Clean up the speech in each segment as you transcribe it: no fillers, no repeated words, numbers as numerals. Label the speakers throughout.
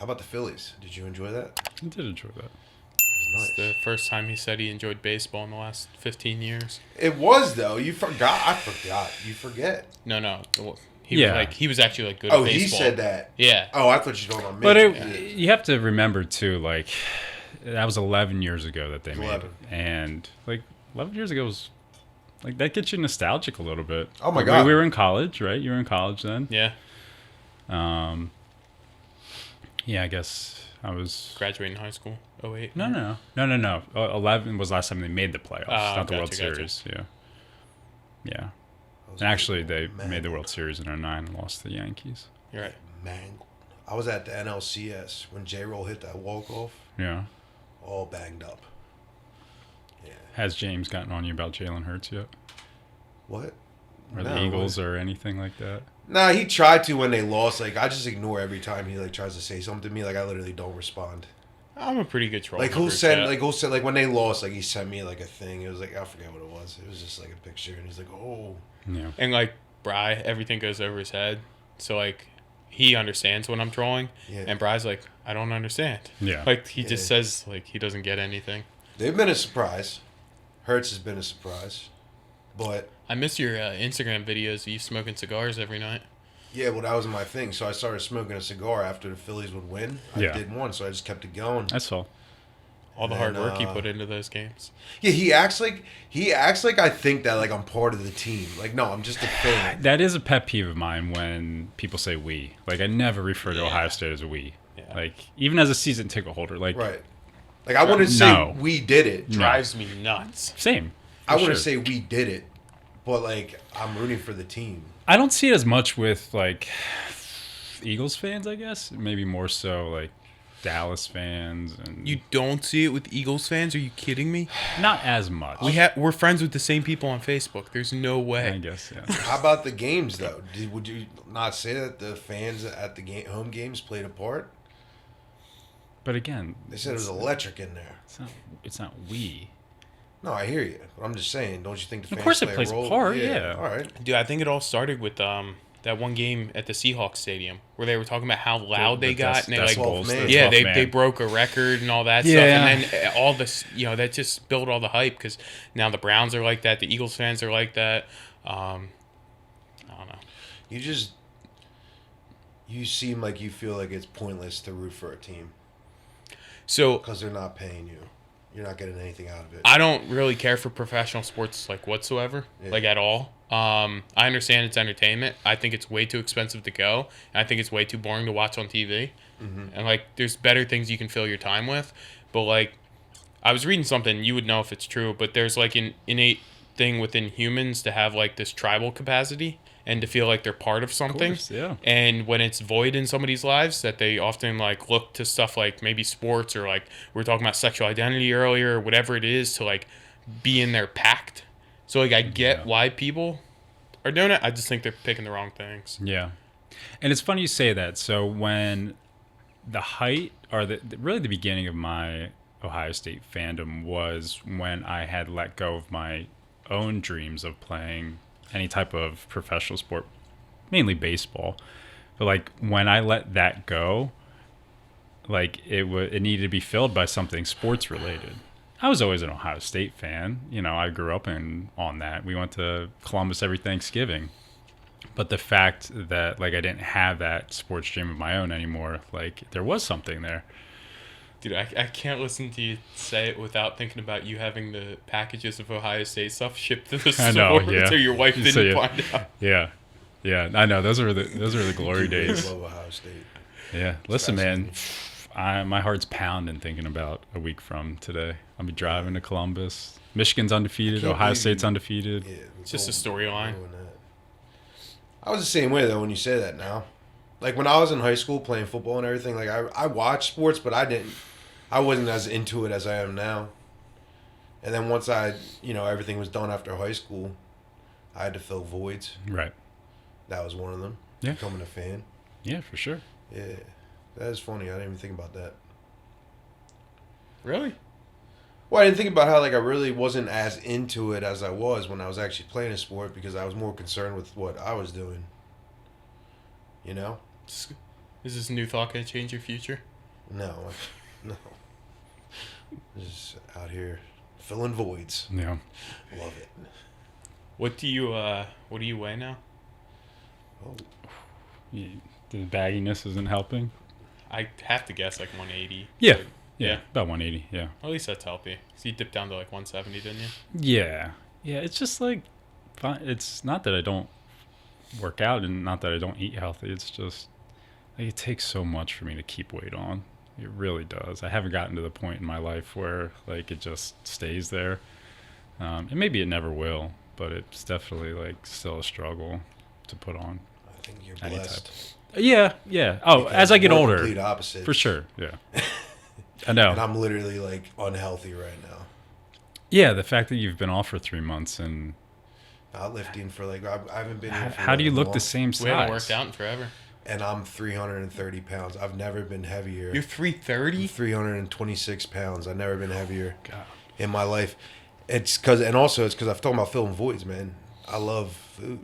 Speaker 1: about the Phillies? Did you enjoy that?
Speaker 2: I did enjoy that.
Speaker 1: It was
Speaker 3: It's
Speaker 1: nice.
Speaker 3: the first time he said he enjoyed baseball in the last 15 years.
Speaker 1: It was though. You forgot. I forgot. You forget.
Speaker 3: No.
Speaker 2: Yeah.
Speaker 3: He was actually like good
Speaker 1: Oh,
Speaker 3: at
Speaker 1: he
Speaker 3: baseball.
Speaker 1: said that.
Speaker 3: Yeah.
Speaker 1: Oh, I thought you were talking about me.
Speaker 2: But you have to remember too, like that was 11 years ago that they made
Speaker 1: 11.
Speaker 2: it, and like 11 years ago was like that gets you nostalgic a little bit.
Speaker 1: Oh my God.
Speaker 2: we were in college, right? You were in college then.
Speaker 3: Yeah.
Speaker 2: Yeah, I guess I was.
Speaker 3: Graduating high school. 08.
Speaker 2: No. 11 was last time they made the playoffs, not the World
Speaker 3: gotcha.
Speaker 2: Series. Yeah.
Speaker 1: That was
Speaker 2: And actually, they
Speaker 1: man.
Speaker 2: made the World Series in 09 and lost to the Yankees.
Speaker 3: You're right.
Speaker 1: Man, I was at the NLCS when J-Roll hit that walk-off,
Speaker 2: Yeah.
Speaker 1: all banged up. Yeah.
Speaker 2: Has James gotten on you about Jalen Hurts yet?
Speaker 1: What?
Speaker 2: Or
Speaker 1: No,
Speaker 2: the Eagles or anything like that?
Speaker 1: Nah, he tried to when they lost. Like, I just ignore every time he, like, tries to say something to me. Like, I literally don't respond.
Speaker 3: I'm a pretty good troll.
Speaker 1: Like, like, when they lost, like, he sent me, like, a thing. It was, like, I forget what it was. It was just, like, a picture. And he's like, oh.
Speaker 2: Yeah.
Speaker 3: And like Bry, everything goes over his head. So like he understands when I'm trolling,
Speaker 1: Yeah.
Speaker 3: and Bry's like, I don't understand.
Speaker 2: Yeah.
Speaker 3: Like he just
Speaker 1: Yeah.
Speaker 3: says like he doesn't get anything.
Speaker 1: They've been a surprise. Hurts has been a surprise. But,
Speaker 3: I miss your Instagram videos of you smoking cigars every night.
Speaker 1: yeah, well, that was my thing. So I started smoking a cigar after the Phillies would win. I
Speaker 2: Yeah.
Speaker 1: did one, so I just kept it going.
Speaker 2: I saw.
Speaker 3: All the
Speaker 1: And
Speaker 3: hard work you
Speaker 1: then,
Speaker 3: put into those games.
Speaker 1: Yeah, he acts like I think that like I'm part of the team. Like, no, I'm just a fan.
Speaker 2: That is a pet peeve of mine when people say we. Like, I never refer to
Speaker 3: Yeah.
Speaker 2: Ohio State as a we.
Speaker 3: Yeah.
Speaker 2: Like, even as a season ticket holder. Like,
Speaker 1: Right. Like, I wouldn't say
Speaker 2: No.
Speaker 1: we did it.
Speaker 2: No.
Speaker 3: Drives me nuts.
Speaker 2: same.
Speaker 1: I
Speaker 2: for
Speaker 1: wouldn't
Speaker 2: sure.
Speaker 1: say we did it, but like I'm rooting for the team.
Speaker 2: I don't see it as much with, like, Eagles fans, I guess. Maybe more so, like, Dallas fans. And
Speaker 3: You don't see it with Eagles fans? Are you kidding me?
Speaker 2: not as much.
Speaker 3: We're friends with the same people on Facebook. There's no
Speaker 2: I
Speaker 3: way.
Speaker 2: guess, yeah.
Speaker 1: How about the games though? Would you not say that the fans at the home games played a part?
Speaker 2: But again,
Speaker 1: They said it was electric in there.
Speaker 2: it's not we.
Speaker 1: No, I hear you. But I'm just saying, don't you think the fans
Speaker 2: course it
Speaker 1: play
Speaker 2: plays a
Speaker 1: role?
Speaker 2: part, yeah.
Speaker 1: All right.
Speaker 3: Dude, I think it all started with that one game at the Seahawks stadium where they were talking about how loud they got, and they like,
Speaker 1: Decibels, man.
Speaker 3: yeah,
Speaker 2: 12th man.
Speaker 3: they broke a record and all that
Speaker 2: Yeah.
Speaker 3: stuff, and then all this, that just built all the hype because now the Browns are like that, the Eagles fans are like that. I don't know.
Speaker 1: You seem like you feel like it's pointless to root for a team
Speaker 3: So
Speaker 1: because they're not paying you. You're not getting anything out of it.
Speaker 3: I don't really care for professional sports like whatsoever,
Speaker 1: Yeah.
Speaker 3: like at all. I understand it's entertainment. I think it's way too expensive to go. And I think it's way too boring to watch on TV.
Speaker 1: Mm-hmm.
Speaker 3: And like, there's better things you can fill your time with. But like, I was reading something. You would know if it's true, but there's like an innate thing within humans to have like this tribal capacity and to feel like they're part of something.
Speaker 2: course, yeah.
Speaker 3: And when it's void in somebody's lives, that they often like look to stuff like maybe sports or like we were talking about sexual identity earlier or whatever it is to like be in their pact. So like I get why people are doing it. I just think they're picking the wrong things.
Speaker 2: Yeah. And it's funny you say that. So when the height or really the beginning of my Ohio State fandom was when I had let go of my own dreams of playing any type of professional sport, mainly baseball. But like when I let that go, like it needed to be filled by something sports related. I was always an Ohio State fan. I grew up on that. We went to Columbus every Thanksgiving. But the fact that like I didn't have that sports dream of my own anymore, like there was something there.
Speaker 3: Dude, I can't listen to you say it without thinking about you having the packages of Ohio State stuff shipped to the
Speaker 2: I know,
Speaker 3: store
Speaker 2: yeah.
Speaker 3: so your wife
Speaker 2: So,
Speaker 3: didn't
Speaker 2: yeah.
Speaker 3: find out.
Speaker 2: Yeah, I know. Those are the glory days.
Speaker 1: Love Ohio State.
Speaker 2: Yeah, listen, man. My heart's pounding thinking about a week from today. I'll be driving to Columbus. Michigan's undefeated.
Speaker 1: Can't
Speaker 2: Ohio
Speaker 1: believe
Speaker 2: State's
Speaker 1: you-
Speaker 2: undefeated.
Speaker 1: Yeah,
Speaker 3: It's just a storyline.
Speaker 1: I was the same way though when you say that now. Like when I was in high school playing football and everything, like I watched sports, but I wasn't as into it as I am now. And then once everything was done after high school, I had to fill voids.
Speaker 2: Right.
Speaker 1: That was one of them.
Speaker 2: Yeah.
Speaker 1: Becoming a fan.
Speaker 2: Yeah, for sure.
Speaker 1: Yeah. That is funny. I didn't even think about that.
Speaker 3: Really?
Speaker 1: Well, I didn't think about how like I really wasn't as into it as I was when I was actually playing a sport because I was more concerned with what I was doing. You know?
Speaker 3: Is this new thought going to change your future?
Speaker 1: No, no. Just out here filling voids.
Speaker 2: Yeah.
Speaker 1: Love it.
Speaker 3: What do you weigh now?
Speaker 1: Oh,
Speaker 2: Yeah, the bagginess isn't helping.
Speaker 3: I have to guess like 180.
Speaker 2: Yeah.
Speaker 3: But,
Speaker 2: Yeah. About 180. Yeah.
Speaker 3: At least that's healthy. So you dipped down to like 170, didn't you?
Speaker 2: Yeah. Yeah. It's just like, it's not that I don't work out and not that I don't eat healthy. It's just like it takes so much for me to keep weight on. It really does. I haven't gotten to the point in my life where like it just stays there. And maybe it never will, but it's definitely like still a struggle to put on.
Speaker 1: I think you're
Speaker 2: Any
Speaker 1: blessed.
Speaker 2: Yeah. Yeah. Oh,
Speaker 1: Because
Speaker 2: as I get
Speaker 1: we're
Speaker 2: older,
Speaker 1: complete opposite.
Speaker 2: for sure. Yeah. I know.
Speaker 1: And I'm literally like unhealthy right now.
Speaker 2: Yeah. The fact that you've been off for 3 months and
Speaker 1: Not lifting for like I haven't been. Here for
Speaker 2: how do you look
Speaker 1: long,
Speaker 2: the same
Speaker 3: We haven't
Speaker 2: size?
Speaker 3: worked out in forever.
Speaker 1: And I'm 330 pounds. I've never been heavier.
Speaker 3: You're 330.
Speaker 1: 326 pounds. I've never been heavier
Speaker 2: God.
Speaker 1: in my life. It's because I've talked about filling voids, man. I love food.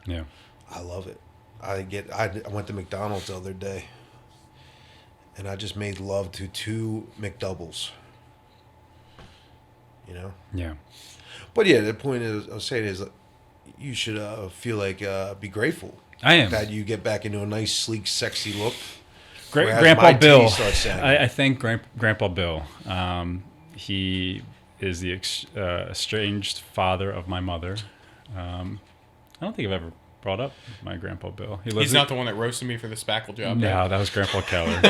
Speaker 2: Yeah.
Speaker 1: I love it. I went to McDonald's the other day, and I just made love to 2 McDoubles. You know.
Speaker 2: Yeah.
Speaker 1: But yeah, the point is, I was saying is, you should feel like be grateful
Speaker 2: I am.
Speaker 1: that you get back into a nice, sleek, sexy look.
Speaker 2: Great
Speaker 1: Whereas
Speaker 2: Grandpa
Speaker 1: my
Speaker 2: Bill.
Speaker 1: titties start sagging.
Speaker 2: I thank Grandpa Bill. He is the estranged father of my mother. I don't think I've ever brought up my Grandpa Bill.
Speaker 3: He's not the one that roasted me for the spackle job.
Speaker 2: No,
Speaker 3: right?
Speaker 2: that was Grandpa Keller.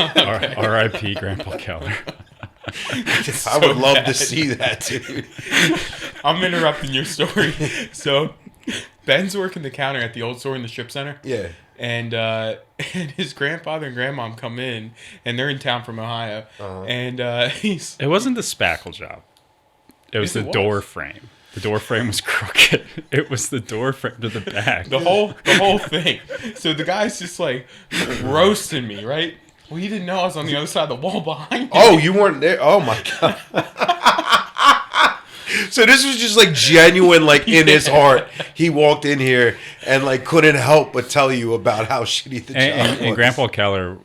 Speaker 2: R.I.P. Grandpa Keller.
Speaker 1: I would love to see that, dude.
Speaker 3: I'm interrupting your story. So, Ben's working the counter at the old store in the strip center.
Speaker 1: Yeah.
Speaker 3: And his grandfather and grandmom come in, and they're in town from Ohio.
Speaker 1: Uh-huh.
Speaker 3: And he's
Speaker 2: It wasn't the spackle job. It was
Speaker 3: Yes,
Speaker 2: the
Speaker 3: it
Speaker 2: door
Speaker 3: was.
Speaker 2: frame. The door frame was crooked. It was the door frame to the back.
Speaker 3: the whole thing. So the guy's just like roasting me, right? Well, he didn't know I was on the other side of the wall behind him.
Speaker 1: Oh, you weren't there? Oh my god. So this was just like genuine, like in his heart. He walked in here and like couldn't help but tell you about how shitty the job was.
Speaker 2: And Grandpa Keller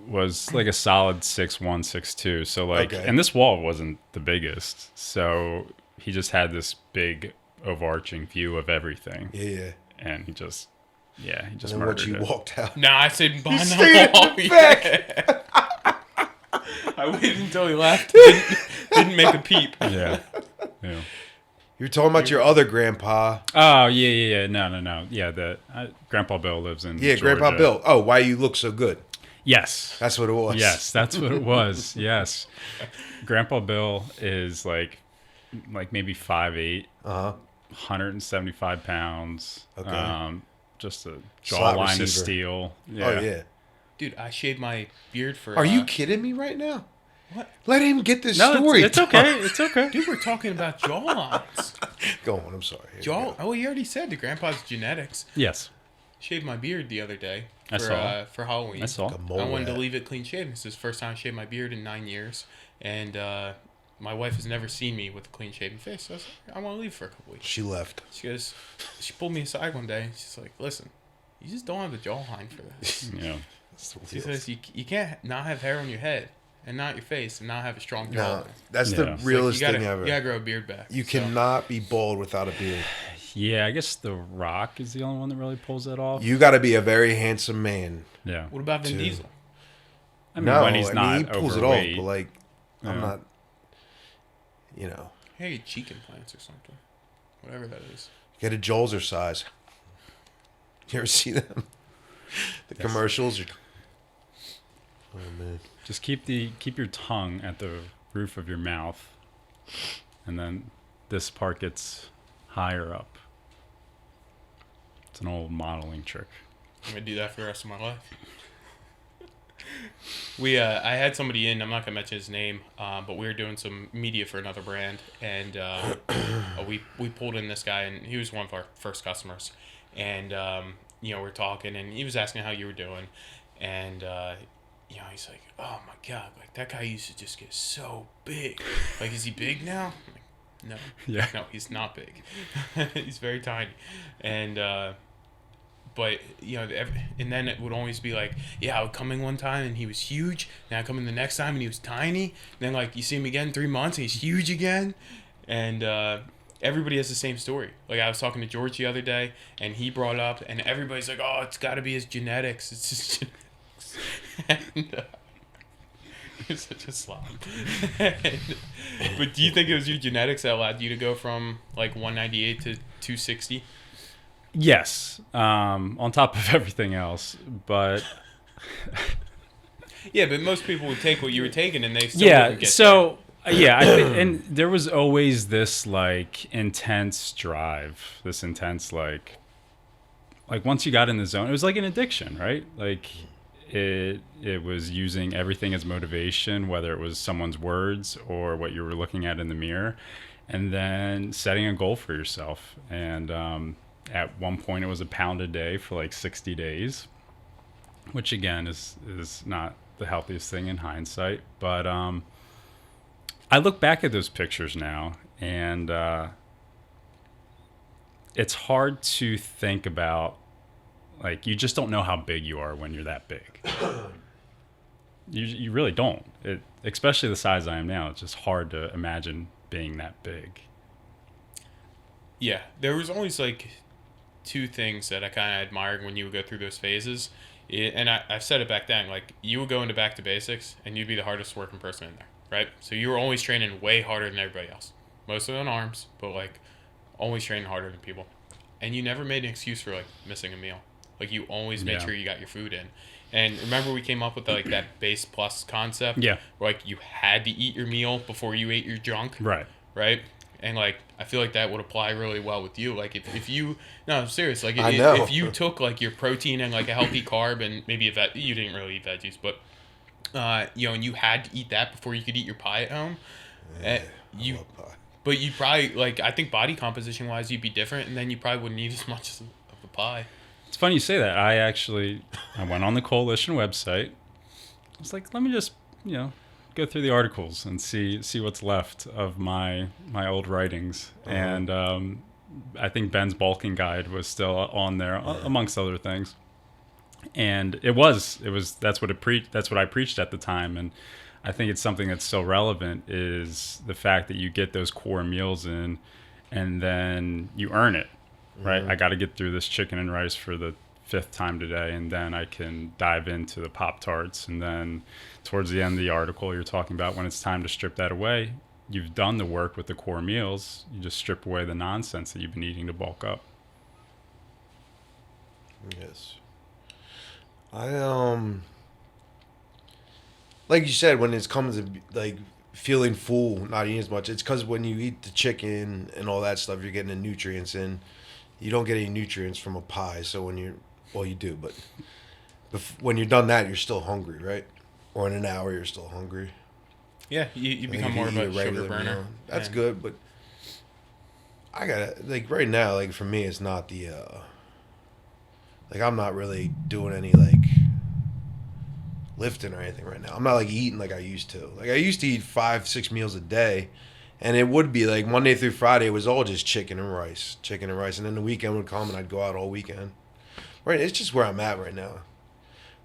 Speaker 2: was like a solid 6'1", 6'2". So like,
Speaker 1: Okay.
Speaker 2: and this wall wasn't the biggest. So he just had this big overarching view of everything.
Speaker 1: Yeah.
Speaker 2: And he just
Speaker 1: And then
Speaker 2: murdered
Speaker 1: once you
Speaker 2: it.
Speaker 1: walked out.
Speaker 3: Nah, I stayed behind
Speaker 1: stayed
Speaker 3: the wall.
Speaker 1: in the back.
Speaker 3: Yeah. I waited until he left. Didn't make a peep.
Speaker 2: Yeah. Yeah.
Speaker 1: You're talking about your other grandpa.
Speaker 2: Oh, yeah. No. Yeah, Grandpa Bill lives in
Speaker 1: Yeah, Grandpa
Speaker 2: Georgia.
Speaker 1: Bill. Oh, why you look so good?
Speaker 2: Yes.
Speaker 1: That's what it was.
Speaker 2: Yes, that's what it was. Yes. Grandpa Bill is like maybe 5'8",
Speaker 1: Uh-huh.
Speaker 2: 175 pounds.
Speaker 1: Okay.
Speaker 2: Just a
Speaker 1: Slot
Speaker 2: jawline of
Speaker 1: receiver.
Speaker 2: steel.
Speaker 1: Oh, yeah.
Speaker 3: Dude, I shaved my beard for...
Speaker 1: Are you kidding me right now?
Speaker 3: What?
Speaker 1: Let him get this
Speaker 2: No,
Speaker 1: story.
Speaker 2: it's okay. It's okay.
Speaker 3: Dude, we're talking about jawlines.
Speaker 1: Go on, I'm sorry. Here we
Speaker 3: Jaw...
Speaker 1: go.
Speaker 3: Oh, you already said the grandpa's genetics.
Speaker 2: Yes,
Speaker 3: Shaved my beard the other day
Speaker 2: I saw.
Speaker 3: for Halloween.
Speaker 2: I saw.
Speaker 1: A mole
Speaker 3: I wanted to
Speaker 1: rat.
Speaker 3: leave it clean shaven. This is the first time I shaved my beard in 9 years. And my wife has never seen me with a clean shaven face. So I was like, I want to leave for a couple weeks.
Speaker 1: She left.
Speaker 3: She pulled me aside one day. She's like, listen, you just don't have the jawline for this.
Speaker 2: Yeah.
Speaker 1: That's the
Speaker 3: She
Speaker 1: real-
Speaker 3: says, you can't not have hair on your head and not your face and not have a strong
Speaker 1: No,
Speaker 3: jawline.
Speaker 1: that's
Speaker 2: Yeah.
Speaker 1: the
Speaker 2: It's
Speaker 1: realest
Speaker 3: you gotta,
Speaker 1: thing ever.
Speaker 3: You gotta grow a beard back.
Speaker 1: You
Speaker 3: So,
Speaker 1: cannot be bald without a beard.
Speaker 2: Yeah, I guess The Rock is the only one that really pulls that off.
Speaker 1: You got to be a very handsome man.
Speaker 2: Yeah.
Speaker 3: What about Vin
Speaker 1: Dude.
Speaker 3: Diesel?
Speaker 2: I mean,
Speaker 1: No,
Speaker 2: when he's not
Speaker 1: he pulls
Speaker 2: overweight.
Speaker 1: it off, but like, I'm
Speaker 2: Yeah.
Speaker 1: not. You know,
Speaker 3: Hey, cheek implants or something. Whatever that is.
Speaker 1: get a Jolzer size. You ever see them? The commercials. Oh man.
Speaker 2: Just keep your tongue at the roof of your mouth, and then this part gets higher up. It's an old modeling trick.
Speaker 3: I'm gonna do that for the rest of my life. I had somebody in. I'm not gonna mention his name, but we were doing some media for another brand, and we pulled in this guy, and he was one of our first customers, and we're talking, and he was asking how you were doing, and he's like, oh my god, like that guy used to just get so big. Like, is he big now? I'm like, no,
Speaker 2: Yeah.
Speaker 3: no, he's not big. He's very tiny, and. but and then it would always be like, yeah, I would come in one time and he was huge. Then I come in the next time and he was tiny. And then like you see him again in 3 months and he's huge again. And everybody has the same story. Like I was talking to George the other day and he brought up, and everybody's like, oh, it's got to be his genetics. It's his genetics. And, you're such a slob. But do you think it was your genetics that allowed you to go from like 198 to 260?
Speaker 2: Yes, on top of everything else, but
Speaker 3: yeah, but most people would take what you were taking, and they still wouldn't get
Speaker 2: so there. Yeah, I think, and there was always this like intense drive, this intense like once you got in the zone, it was like an addiction, right? Like it was using everything as motivation, whether it was someone's words or what you were looking at in the mirror, and then setting a goal for yourself. And at one point, it was a pound a day for like 60 days, which again is not the healthiest thing in hindsight. But I look back at those pictures now, and it's hard to think about. Like, you just don't know how big you are when you're that big. You really don't. Especially the size I am now, it's just hard to imagine being that big.
Speaker 3: Yeah, there was always like 2 things that I kind of admired when you would go through those phases. And I said it back then, like you would go into back to basics and you'd be the hardest working person in there, right? So you were always training way harder than everybody else. Mostly on arms, but like always training harder than people. And you never made an excuse for like missing a meal. Like you always made sure you got your food in. And remember we came up with like that base plus concept?
Speaker 2: Yeah.
Speaker 3: Where like you had to eat your meal before you ate your junk.
Speaker 2: Right.
Speaker 3: Right? And like I feel like that would apply really well with you. Like if you I'm serious, like if you took like your protein and like a healthy carb and maybe you didn't really eat veggies, but and you had to eat that before you could eat your pie at home.
Speaker 1: I love pie.
Speaker 3: But you probably like I think body composition wise you'd be different, and then you probably wouldn't eat as much of a pie.
Speaker 2: It's funny you say that. I went on the coalition website. I was like, let me just, go through the articles and see what's left of my old writings. Uh-huh. And I think Ben's bulking guide was still on there, amongst other things. And that's what I preached at the time. And I think it's something that's still relevant is the fact that you get those core meals in and then you earn it. Right, I got to get through this chicken and rice for the 5th time today, and then I can dive into the Pop-Tarts. And then towards the end of the article, you're talking about when it's time to strip that away. You've done the work with the core meals. You just strip away the nonsense that you've been eating to bulk up.
Speaker 1: Yes. I like you said, when it comes to like feeling full, not eating as much, it's because when you eat the chicken and all that stuff, you're getting the nutrients in. You don't get any nutrients from a pie, so you do, but when you're done that, you're still hungry, right? Or in an hour, you're still hungry.
Speaker 3: Yeah, you become more of a sugar burner.
Speaker 1: Meal. That's good, but I gotta, like, right now, like, for me, it's not the, like, I'm not really doing any, like, lifting or anything right now. I'm not, like, eating like I used to. Like, I used to eat 5-6 meals a day. And it would be like Monday through Friday, it was all just chicken and rice. And then the weekend would come and I'd go out all weekend. Right? It's just where I'm at right now.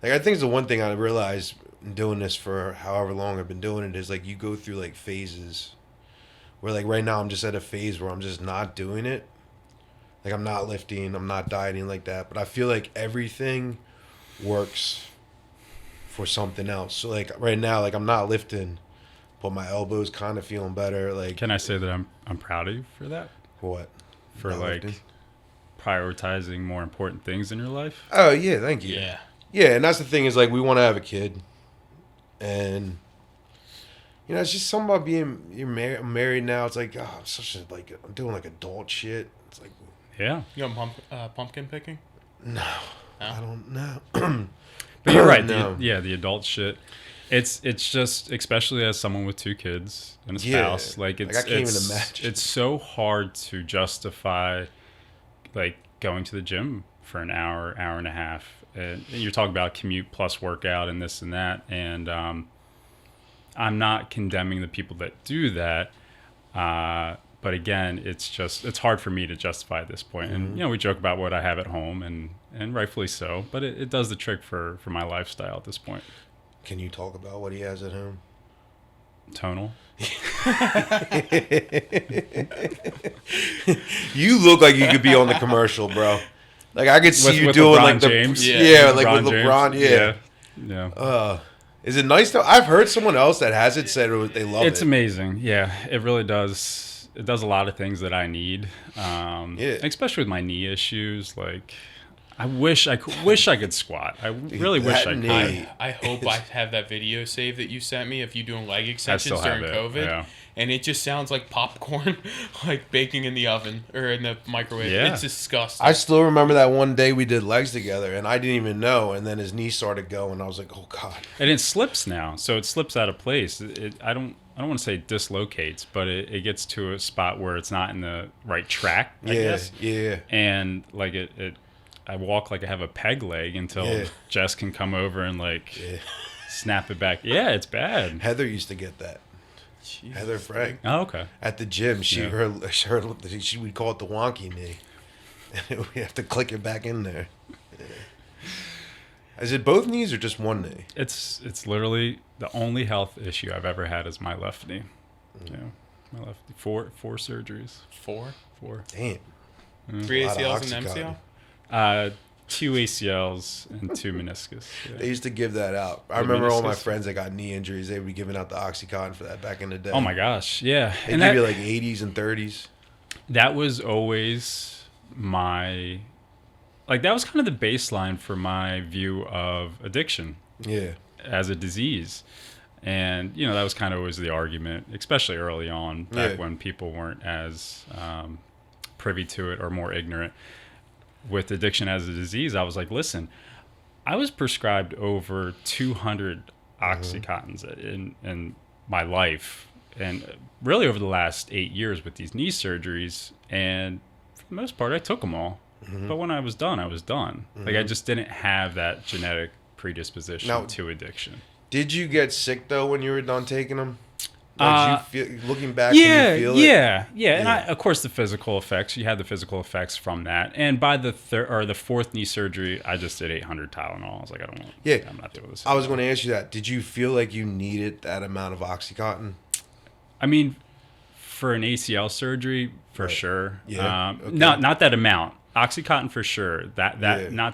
Speaker 1: Like, I think it's the one thing I realized in doing this for however long I've been doing it is like you go through like phases where like right now I'm just at a phase where I'm just not doing it. Like I'm not lifting, I'm not dieting like that. But I feel like everything works for something else. So like right now, like I'm not lifting, but my elbow's kind of feeling better. Like,
Speaker 2: can I say that I'm proud of you for that?
Speaker 1: What?
Speaker 2: For
Speaker 1: not
Speaker 2: like
Speaker 1: lifting?
Speaker 2: Prioritizing more important things in your life?
Speaker 1: Oh yeah, thank you.
Speaker 3: Yeah.
Speaker 1: Yeah, and that's the thing is like we want to have a kid, and it's just something about I'm married now. It's like I'm such a I'm doing like adult shit. It's like
Speaker 2: yeah.
Speaker 3: You going pumpkin picking?
Speaker 1: No, I don't know.
Speaker 2: But you're right.
Speaker 1: No.
Speaker 2: The adult shit. It's just, especially as someone with 2 kids and a spouse,
Speaker 1: I can't even imagine.
Speaker 2: It's so hard to justify, like, going to the gym for an hour and a half. And you're talking about commute plus workout and this and that. And I'm not condemning the people that do that, But again, it's hard for me to justify at this point. And, we joke about what I have at home, and rightfully so. But it does the trick for my lifestyle at this point.
Speaker 1: Can you talk about what he has at home?
Speaker 2: Tonal.
Speaker 1: You look like you could be on the commercial, bro. Like I could see you
Speaker 2: with
Speaker 1: doing
Speaker 2: LeBron
Speaker 1: like the
Speaker 2: James.
Speaker 1: like with LeBron,
Speaker 2: James. Yeah.
Speaker 1: Is it nice though? I've heard someone else that has it said they love it.
Speaker 2: It's amazing. Yeah, it really does. It does a lot of things that I need. Especially with my knee issues. Like, I wish I could squat. I really wish I could.
Speaker 3: I hope I have that video saved that you sent me of you doing leg extensions during COVID.
Speaker 2: Yeah.
Speaker 3: And it just sounds like popcorn, like baking in the oven or in the microwave.
Speaker 2: Yeah.
Speaker 3: It's disgusting.
Speaker 1: I still remember that one day we did legs together, and I didn't even know. And then his knee started going. I was like, "Oh God!"
Speaker 2: And it slips now, so it slips out of place. I don't want to say dislocates, but it gets to a spot where it's not in the right track. I guess.
Speaker 1: Yeah.
Speaker 2: And like I walk like I have a peg leg until Jess can come over and snap it back. Yeah, it's bad.
Speaker 1: Heather used to get that.
Speaker 3: Jesus.
Speaker 1: Heather Frank.
Speaker 2: Oh, okay.
Speaker 1: At the gym, we'd call it the wonky knee. We have to click it back in there. Is it both knees or just one knee?
Speaker 2: It's literally the only health issue I've ever had is my left knee. Yeah, my left knee. Four surgeries.
Speaker 3: Four?
Speaker 1: Damn.
Speaker 3: 3 ACLs and MCL?
Speaker 2: 2 ACLs and 2 meniscus. Yeah.
Speaker 1: They used to give that out. I remember all my friends that got knee injuries. They would be giving out the Oxycontin for that back in the day.
Speaker 2: Oh my gosh, yeah.
Speaker 1: They give you like 80s and 30s.
Speaker 2: That was always my, that was kind of the baseline for my view of addiction.
Speaker 1: Yeah.
Speaker 2: As a disease. And, that was kind of always the argument, especially early on, back when people weren't as privy to it or more ignorant. With addiction as a disease, I was like, listen, I was prescribed over 200 Oxycontins in my life, and really over the last 8 years with these knee surgeries, and for the most part, I took them all. But when I was done, I was done. Like, I just didn't have that genetic predisposition to addiction.
Speaker 1: Did you get sick, though, when you were done taking them? Looking back,
Speaker 2: yeah,
Speaker 1: can you feel
Speaker 2: it? Yeah. And of course, the physical effects. You had the physical effects from that. And by the the fourth knee surgery, I just did 800 Tylenol. I was like, I'm not doing this.
Speaker 1: I was going to ask you that. Did you feel like you needed that amount of Oxycontin?
Speaker 2: I mean, for an ACL surgery, for sure.
Speaker 1: Yeah.
Speaker 2: Not that amount. Oxycontin for sure. Not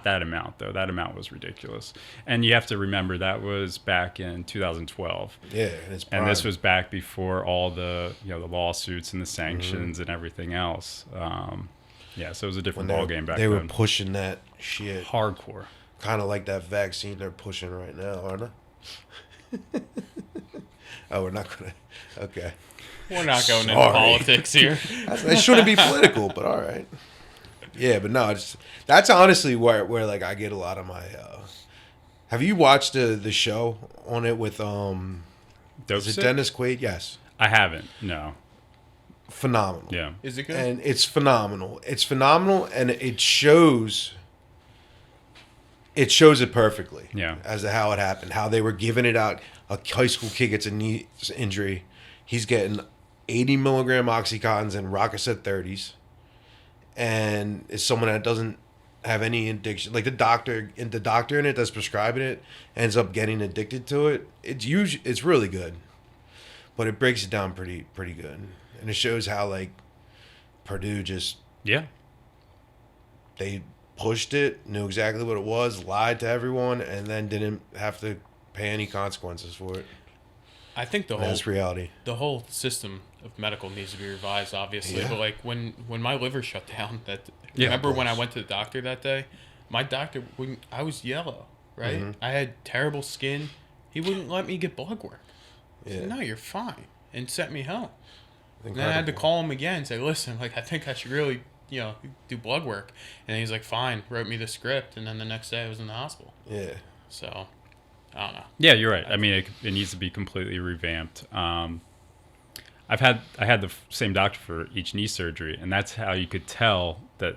Speaker 2: that amount though. That amount was ridiculous. And you have to remember that was back in 2012.
Speaker 1: Yeah,
Speaker 2: and this was back before all the the lawsuits and the sanctions and everything else. So it was a different ballgame back then.
Speaker 1: They were pushing that shit
Speaker 2: hardcore.
Speaker 1: Kind of like that vaccine they're pushing right now, aren't they? Oh, we're not gonna. Okay.
Speaker 3: We're not going into politics here.
Speaker 1: It shouldn't be political, but all right. Yeah, but no, that's honestly where I get a lot of my. Have you watched the show on it with is it Dennis Quaid? Yes.
Speaker 2: I haven't. No.
Speaker 1: Phenomenal.
Speaker 2: Yeah.
Speaker 3: Is it good?
Speaker 1: And it's phenomenal. It's phenomenal, and it shows. It shows it perfectly.
Speaker 2: Yeah.
Speaker 1: As to how it happened, how they were giving it out. A high school kid gets a knee injury, he's getting 80 milligram Oxycontins and Rockaset 30s. And it's someone that doesn't have any addiction, like the doctor in it that's prescribing it ends up getting addicted to it. It's really good, but it breaks it down pretty good, and it shows how Purdue just they pushed it, knew exactly what it was, lied to everyone, and then didn't have to pay any consequences for it.
Speaker 3: I think
Speaker 1: that's reality.
Speaker 3: The whole system of medical needs to be revised, obviously.
Speaker 1: Yeah.
Speaker 3: But when my liver shut down, remember when I went to the doctor that day? My doctor I was yellow, right?
Speaker 1: Mm-hmm.
Speaker 3: I had terrible skin. He wouldn't let me get blood work. He said, "No, you're fine," and sent me home. And then I had to call him again and say, "Listen, I think I should really, do blood work." And he's like, "Fine," wrote me the script, and then the next day I was in the hospital.
Speaker 1: Yeah.
Speaker 3: So, I don't know.
Speaker 2: Yeah, you're right. I mean, it needs to be completely revamped. I had the same doctor for each knee surgery, and that's how you could tell that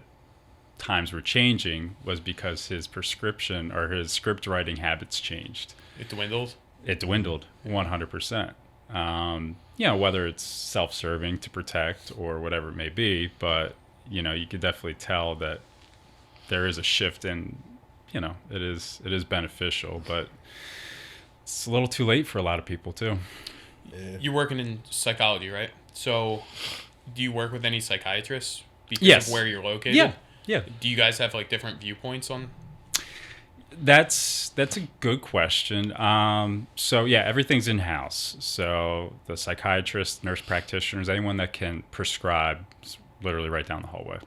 Speaker 2: times were changing, was because his prescription or his script writing habits changed.
Speaker 3: It dwindled?
Speaker 2: It dwindled 100%. Whether it's self-serving to protect or whatever it may be, but you could definitely tell that there is a shift in, it is beneficial, but it's a little too late for a lot of people too.
Speaker 1: Yeah.
Speaker 3: You're working in psychology, right? So, do you work with any psychiatrists because
Speaker 2: Yes.
Speaker 3: of where you're located?
Speaker 2: Yeah.
Speaker 3: Do you guys have like different viewpoints on?
Speaker 2: That's a good question. So yeah, everything's in house. So the psychiatrist, nurse practitioners, anyone that can prescribe, is literally right down the hallway.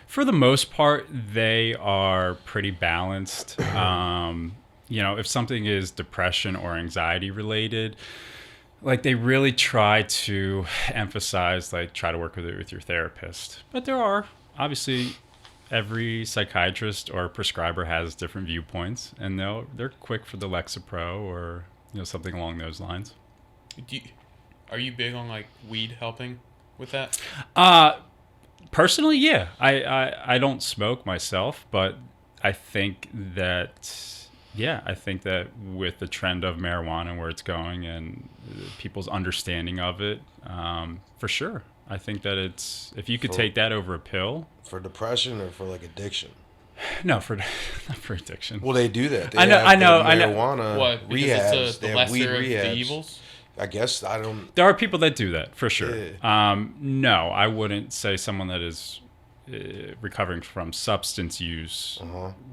Speaker 2: For the most part, they are pretty balanced. If something is depression or anxiety related, like they really try to emphasize, like try to work with it with your therapist. But there are obviously every psychiatrist or prescriber has different viewpoints, and they're quick for the Lexapro or something along those lines.
Speaker 3: Are you big on like weed helping with that?
Speaker 2: Personally, yeah. I don't smoke myself, but I think that with the trend of marijuana and where it's going and people's understanding of it, for sure. I think that if you could take that over a pill.
Speaker 1: For depression or for like addiction?
Speaker 2: No, not for addiction.
Speaker 1: Well, they do that. They
Speaker 2: I know.
Speaker 1: marijuana
Speaker 3: What? Because
Speaker 1: rehabs.
Speaker 3: it's
Speaker 1: They
Speaker 3: the
Speaker 1: have weed
Speaker 3: lesser of the
Speaker 1: rehabs.
Speaker 3: evils?
Speaker 1: I guess I don't.
Speaker 2: There are people that do that for sure.
Speaker 1: Yeah.
Speaker 2: No, I wouldn't say someone that is recovering from substance use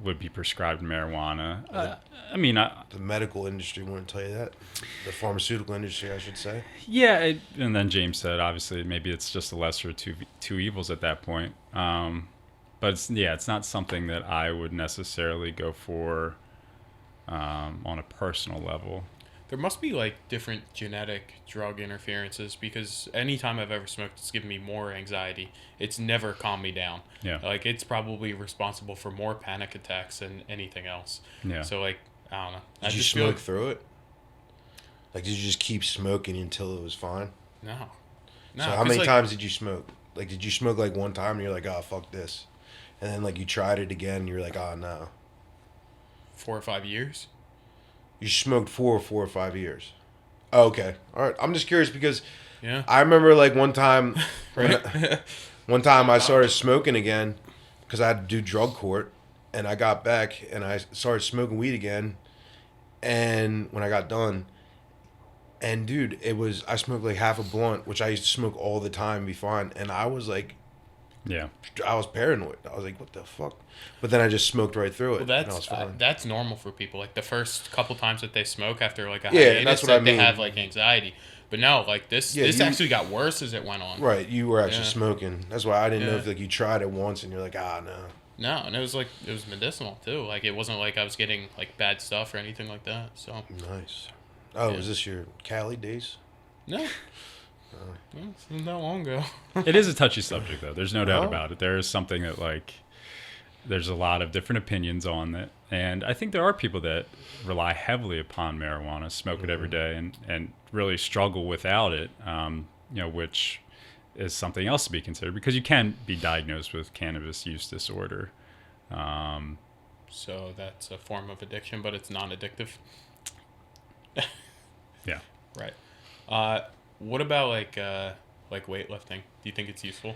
Speaker 2: would be prescribed marijuana.
Speaker 1: The medical industry wouldn't tell you that. The pharmaceutical industry, I should say.
Speaker 2: Yeah, and then James said, obviously, maybe it's just the lesser of two evils at that point. But it's not something that I would necessarily go for on a personal level.
Speaker 3: There must be like different genetic drug interferences because anytime I've ever smoked, it's given me more anxiety. It's never calmed me down.
Speaker 2: Yeah.
Speaker 3: Like it's probably responsible for more panic attacks than anything else.
Speaker 2: Yeah.
Speaker 3: So like, I don't know.
Speaker 1: Did you smoke through it? Like, did you just keep smoking until it was fine?
Speaker 3: No.
Speaker 1: So how many times did you smoke? Like, did you smoke like one time and you're like, oh, fuck this? And then like you tried it again and you're like, oh, no.
Speaker 3: 4 or 5 years.
Speaker 1: You smoked for 4 or 5 years. Oh, okay. All right. I'm just curious because I remember like one time, I started smoking again because I had to do drug court, and I got back and I started smoking weed again. And when I got done, and dude, I smoked like half a blunt, which I used to smoke all the time and be fine. And I was like, I was paranoid. I was like, what the fuck? But then I just smoked right through it.
Speaker 3: Well, that's normal for people. Like the first couple times that they smoke after like a
Speaker 1: hiatus, that's what I mean.
Speaker 3: They have like anxiety. But no, like this actually got worse as it went on.
Speaker 1: Right, you were actually smoking. That's why I didn't know if like you tried it once and you're like, no.
Speaker 3: No, and it was medicinal too. Like it wasn't like I was getting like bad stuff or anything like that. So
Speaker 1: nice. Oh, was this your Cali days?
Speaker 3: No. It's not long ago.
Speaker 2: It is a touchy subject, though. There's no doubt about it. There is something that, like, there's a lot of different opinions on it. And I think there are people that rely heavily upon marijuana, smoke it every day, and really struggle without it, which is something else to be considered because you can be diagnosed with cannabis use disorder.
Speaker 3: So that's a form of addiction, but it's non-addictive.
Speaker 2: Yeah.
Speaker 3: Right. What about like weightlifting? Do you think it's useful?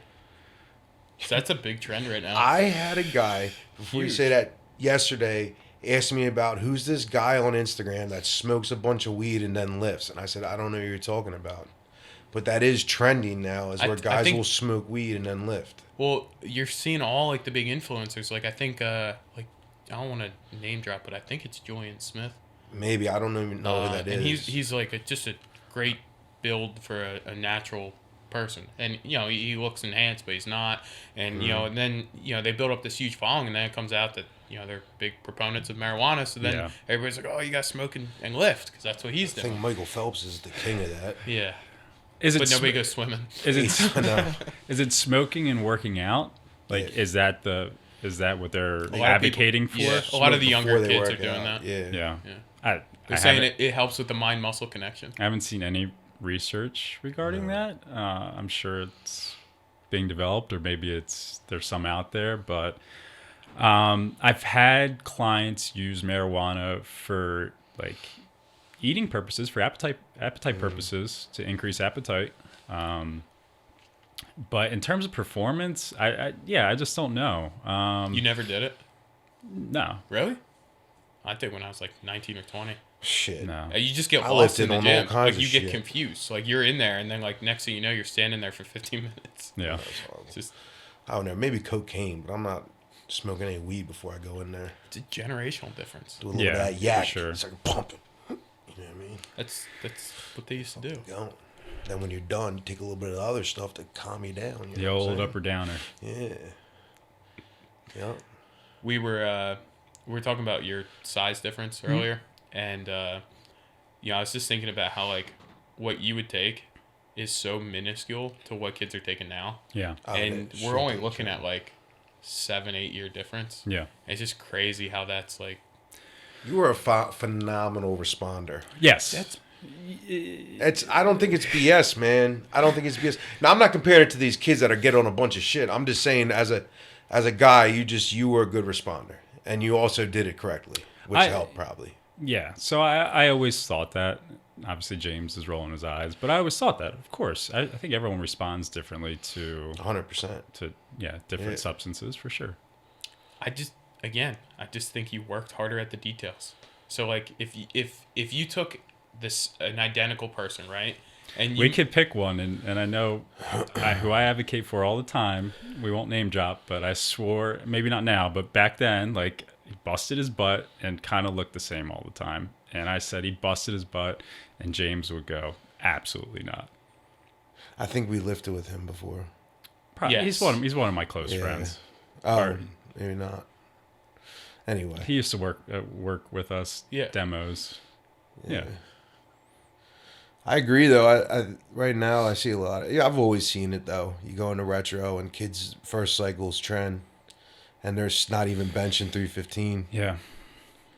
Speaker 3: So that's a big trend right now.
Speaker 1: I had a guy, before you say that, yesterday asked me about who's this guy on Instagram that smokes a bunch of weed and then lifts. And I said, I don't know who you're talking about. But that is trending now, is where guys will smoke weed and then lift.
Speaker 3: Well, you're seeing all like the big influencers. Like I think I don't want to name drop, but I think it's Julian Smith.
Speaker 1: Maybe. I don't even know who that
Speaker 3: and
Speaker 1: is.
Speaker 3: He's like just a great build for a natural person, and he looks enhanced, but he's not, and and then they build up this huge following, and then it comes out that they're big proponents of marijuana, so then everybody's like, oh, you guys smoke and lift because that's what he's doing.
Speaker 1: I think Michael Phelps is the king of that.
Speaker 3: Yeah.
Speaker 2: But
Speaker 3: nobody goes swimming.
Speaker 2: Is it smoking and working out? Like, is that what they're advocating for?
Speaker 3: Yeah, a lot of the younger kids are doing that.
Speaker 1: Yeah.
Speaker 3: They're saying it helps with the mind-muscle connection.
Speaker 2: I haven't seen any research regarding that. I'm sure it's being developed, or maybe there's some out there, but I've had clients use marijuana for like eating purposes, for appetite purposes, to increase appetite. But in terms of performance, I just don't know.
Speaker 3: You never did it?
Speaker 2: No.
Speaker 3: Really? I did when I was like 19 or 20.
Speaker 1: Shit.
Speaker 2: No.
Speaker 3: You just get
Speaker 1: I
Speaker 3: lost in
Speaker 1: lifted
Speaker 3: the
Speaker 1: on all
Speaker 3: gym.
Speaker 1: kinds
Speaker 3: Like you
Speaker 1: of
Speaker 3: get
Speaker 1: shit.
Speaker 3: confused. Like you're in there, and then like next thing you know, you're standing there for 15 minutes.
Speaker 2: Yeah.
Speaker 1: That's horrible.
Speaker 3: It's just
Speaker 1: I don't know. Maybe cocaine, but I'm not smoking any weed before I go in there.
Speaker 3: it's a generational difference.
Speaker 1: Do a little
Speaker 2: Yeah,
Speaker 1: of that
Speaker 2: for
Speaker 1: yak.
Speaker 2: sure.
Speaker 1: It's like pumping. You know what I mean?
Speaker 3: That's what they used to do.
Speaker 1: You know? Then when you're done, you take a little bit of the other stuff to calm you down. You
Speaker 2: The
Speaker 1: know what I'm
Speaker 2: old
Speaker 1: saying?
Speaker 2: upper downer.
Speaker 1: Yeah. Yeah.
Speaker 3: We were talking about your size difference earlier, and you know, I was just thinking about how like what you would take is so minuscule to what kids are taking now,
Speaker 2: Yeah.
Speaker 3: and
Speaker 1: yeah,
Speaker 3: we're
Speaker 1: sure
Speaker 3: only
Speaker 1: thing,
Speaker 3: looking
Speaker 1: sure.
Speaker 3: at like 7-8 year difference.
Speaker 2: Yeah.
Speaker 3: It's just crazy how that's like
Speaker 1: You were a phenomenal responder.
Speaker 2: Yes.
Speaker 1: I don't think it's BS, man. I don't think it's BS. Now I'm not comparing it to these kids that are getting on a bunch of shit. I'm just saying as a guy, you were a good responder, and you also did it correctly, which helped probably.
Speaker 2: Yeah. So I always thought that. Obviously, James is rolling his eyes, but I always thought that. Of course, I think everyone responds differently to
Speaker 1: 100%.
Speaker 2: different
Speaker 1: Yeah.
Speaker 2: substances for sure.
Speaker 3: I just think you worked harder at the details. So like if you took an identical person, right? And
Speaker 2: We could pick one, and I know who I advocate for all the time. We won't name drop, but I swore, maybe not now, but back then, like, he busted his butt and kind of looked the same all the time. And I said he busted his butt, and James would go, absolutely not.
Speaker 1: I think we lifted with him before.
Speaker 2: Probably,
Speaker 3: Yes.
Speaker 2: he's one of my close
Speaker 1: Yeah.
Speaker 2: friends.
Speaker 1: Oh,
Speaker 2: Or-
Speaker 1: maybe not. Anyway.
Speaker 2: He used to work with us,
Speaker 3: Yeah.
Speaker 2: demos. Yeah.
Speaker 1: I agree, though. I right now I see a lot. I've always seen it though. You go into retro and kids' first cycles trend, and they're not even benching 315.
Speaker 2: Yeah.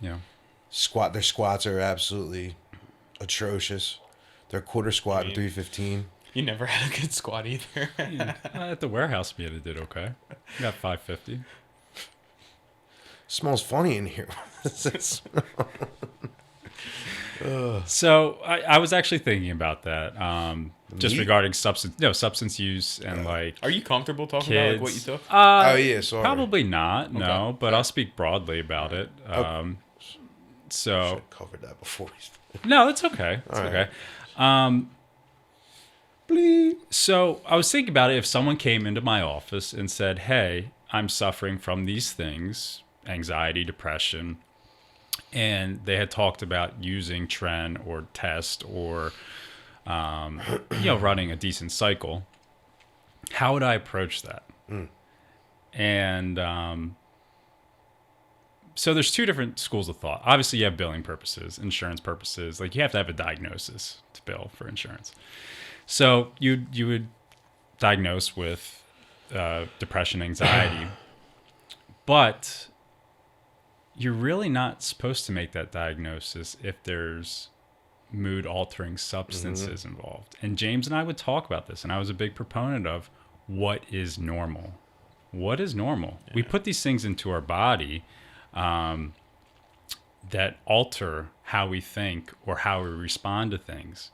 Speaker 1: Their squats are absolutely atrocious. Their quarter squat in
Speaker 3: mean-
Speaker 1: 315.
Speaker 3: you never had a good squat either.
Speaker 2: At the warehouse, we did okay. We got 550.
Speaker 1: Smells funny in here.
Speaker 2: So I was actually thinking about that, just
Speaker 1: Meat?
Speaker 2: regarding substance use and like
Speaker 3: Are you comfortable talking about like what you
Speaker 2: kids.
Speaker 3: took?
Speaker 1: Oh yeah, sorry.
Speaker 2: Probably not, no,
Speaker 3: Okay.
Speaker 2: but I'll speak broadly about it. So
Speaker 1: Should've covered that before.
Speaker 2: no, it's okay. It's
Speaker 1: All
Speaker 2: okay.
Speaker 1: right.
Speaker 2: So I was thinking about it. If someone came into my office and said, "Hey, I'm suffering from these things, anxiety, depression," and they had talked about using Tren or Test or running a decent cycle, how would I approach that? And so there's two different schools of thought. Obviously, you have billing purposes, insurance purposes. Like, you have to have a diagnosis to bill for insurance. So you would diagnose with depression, anxiety, but you're really not supposed to make that diagnosis if there's mood-altering substances involved. And James and I would talk about this, and I was a big proponent of what is normal. What is normal? Yeah. We put these things into our body that alter how we think or how we respond to things.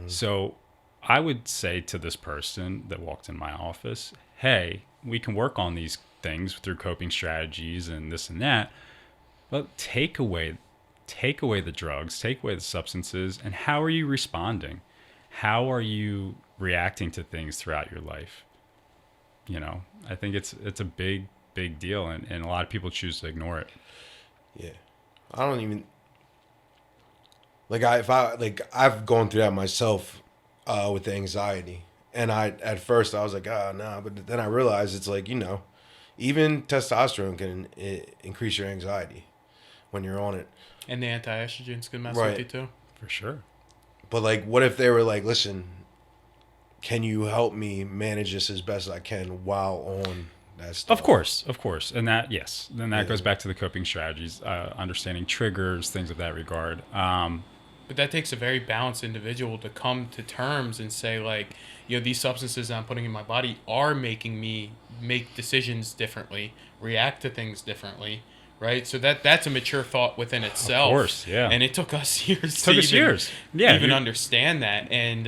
Speaker 2: So I would say to this person that walked in my office, hey, we can work on these things through coping strategies and this and that, but take away the drugs, take away the substances, and how are you responding? How are you reacting to things throughout your life? I think it's a big deal, and a lot of people choose to ignore it.
Speaker 1: Yeah, I don't even I've gone through that myself with the anxiety, and at first I was like, nah, but then I realized it's like, even testosterone can increase your anxiety when you're on it.
Speaker 3: And the anti-estrogens can mess
Speaker 1: Right.
Speaker 3: with you too.
Speaker 2: For sure.
Speaker 1: But like, what if they were like, listen, can you help me manage this as best I can while on that stuff?
Speaker 2: Of course. And that, yes. Then that goes back to the coping strategies, understanding triggers, things of that regard.
Speaker 3: But that takes a very balanced individual to come to terms and say, like, these substances that I'm putting in my body are making me make decisions differently, react to things differently, right? So that's a mature thought within itself.
Speaker 2: Of course, yeah.
Speaker 3: And it took us years
Speaker 2: Yeah,
Speaker 3: even understand that. And,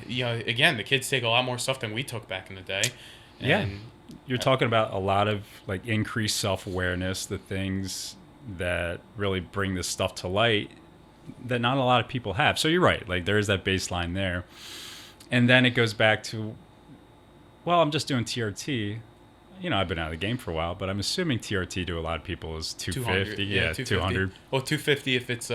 Speaker 3: again, the kids take a lot more stuff than we took back in the day.
Speaker 2: Yeah.
Speaker 3: And,
Speaker 2: You're talking about a lot of like increased self-awareness, the things that really bring this stuff to light that not a lot of people have. So you're right. Like there is that baseline there. And then it goes back to, well, I'm just doing TRT. I've been out of the game for a while, but I'm assuming TRT to a lot of people is 250. Yeah, 200.
Speaker 3: Well, 250 if it's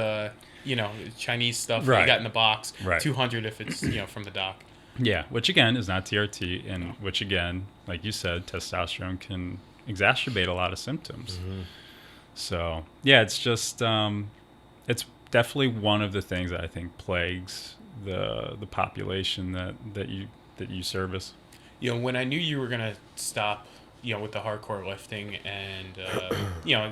Speaker 3: Chinese stuff
Speaker 2: Right.
Speaker 3: you got in the box.
Speaker 2: Right.
Speaker 3: 200 if it's from the doc.
Speaker 2: Yeah, which again is not TRT, and which again, like you said, testosterone can exacerbate a lot of symptoms.
Speaker 1: Mm-hmm.
Speaker 2: So yeah, it's just it's definitely one of the things that I think plagues the population that you service.
Speaker 3: When I knew you were gonna stop, with the hardcore lifting and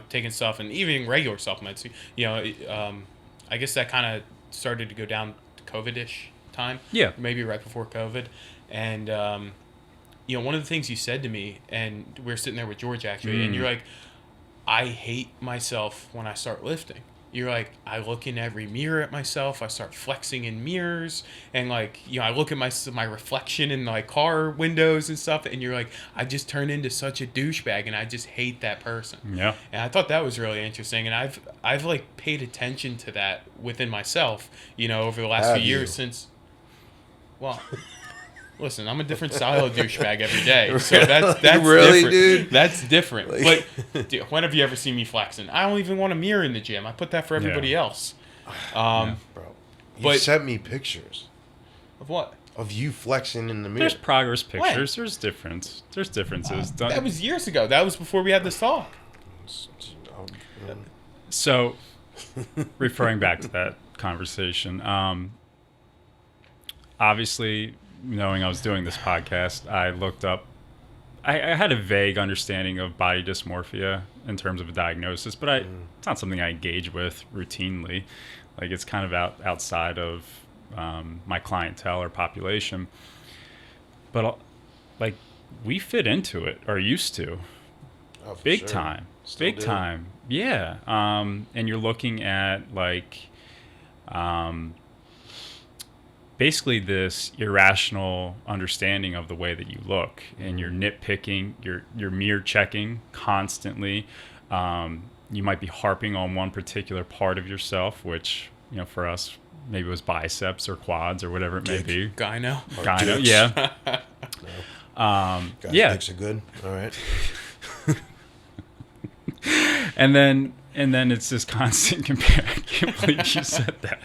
Speaker 3: taking stuff and even regular supplements, I guess that kind of started to go down COVID-ish time.
Speaker 2: Yeah.
Speaker 3: Maybe right before COVID, and one of the things you said to me, and we were sitting there with George actually, and you're like, I hate myself when I start lifting. You're like, I look in every mirror at myself. I start flexing in mirrors, and I look at my reflection in my car windows and stuff. And you're like, I just turn into such a douchebag, and I just hate that person.
Speaker 2: Yeah.
Speaker 3: And I thought that was really interesting, and I've paid attention to that within myself, over the last few years since. Well. Listen, I'm a different style of douchebag every day, so that's
Speaker 1: really,
Speaker 3: different.
Speaker 1: dude?
Speaker 3: That's different. But dude, when have you ever seen me flexing? I don't even want a mirror in the gym. I put that for everybody else.
Speaker 1: Bro, you sent me pictures
Speaker 3: of what?
Speaker 1: Of you flexing in the mirror.
Speaker 2: There's progress pictures. There's differences.
Speaker 3: That was years ago. That was before we had this talk.
Speaker 2: So, referring back to that conversation, obviously, knowing I was doing this podcast, I looked up. I had a vague understanding of body dysmorphia in terms of a diagnosis, but it's not something I engage with routinely. Like it's kind of outside of my clientele or population. But we fit into it or used to, big time,
Speaker 1: Still
Speaker 2: big
Speaker 1: do.
Speaker 2: time. Yeah, and you're looking at basically this irrational understanding of the way that you look, and you're nitpicking, you're mirror checking constantly. You might be harping on one particular part of yourself, which for us maybe it was biceps or quads or whatever it may be.
Speaker 3: Gyno,
Speaker 2: yeah.
Speaker 1: Guys, dicks are good. All right.
Speaker 2: and then it's this constant compare. I can't believe you said that.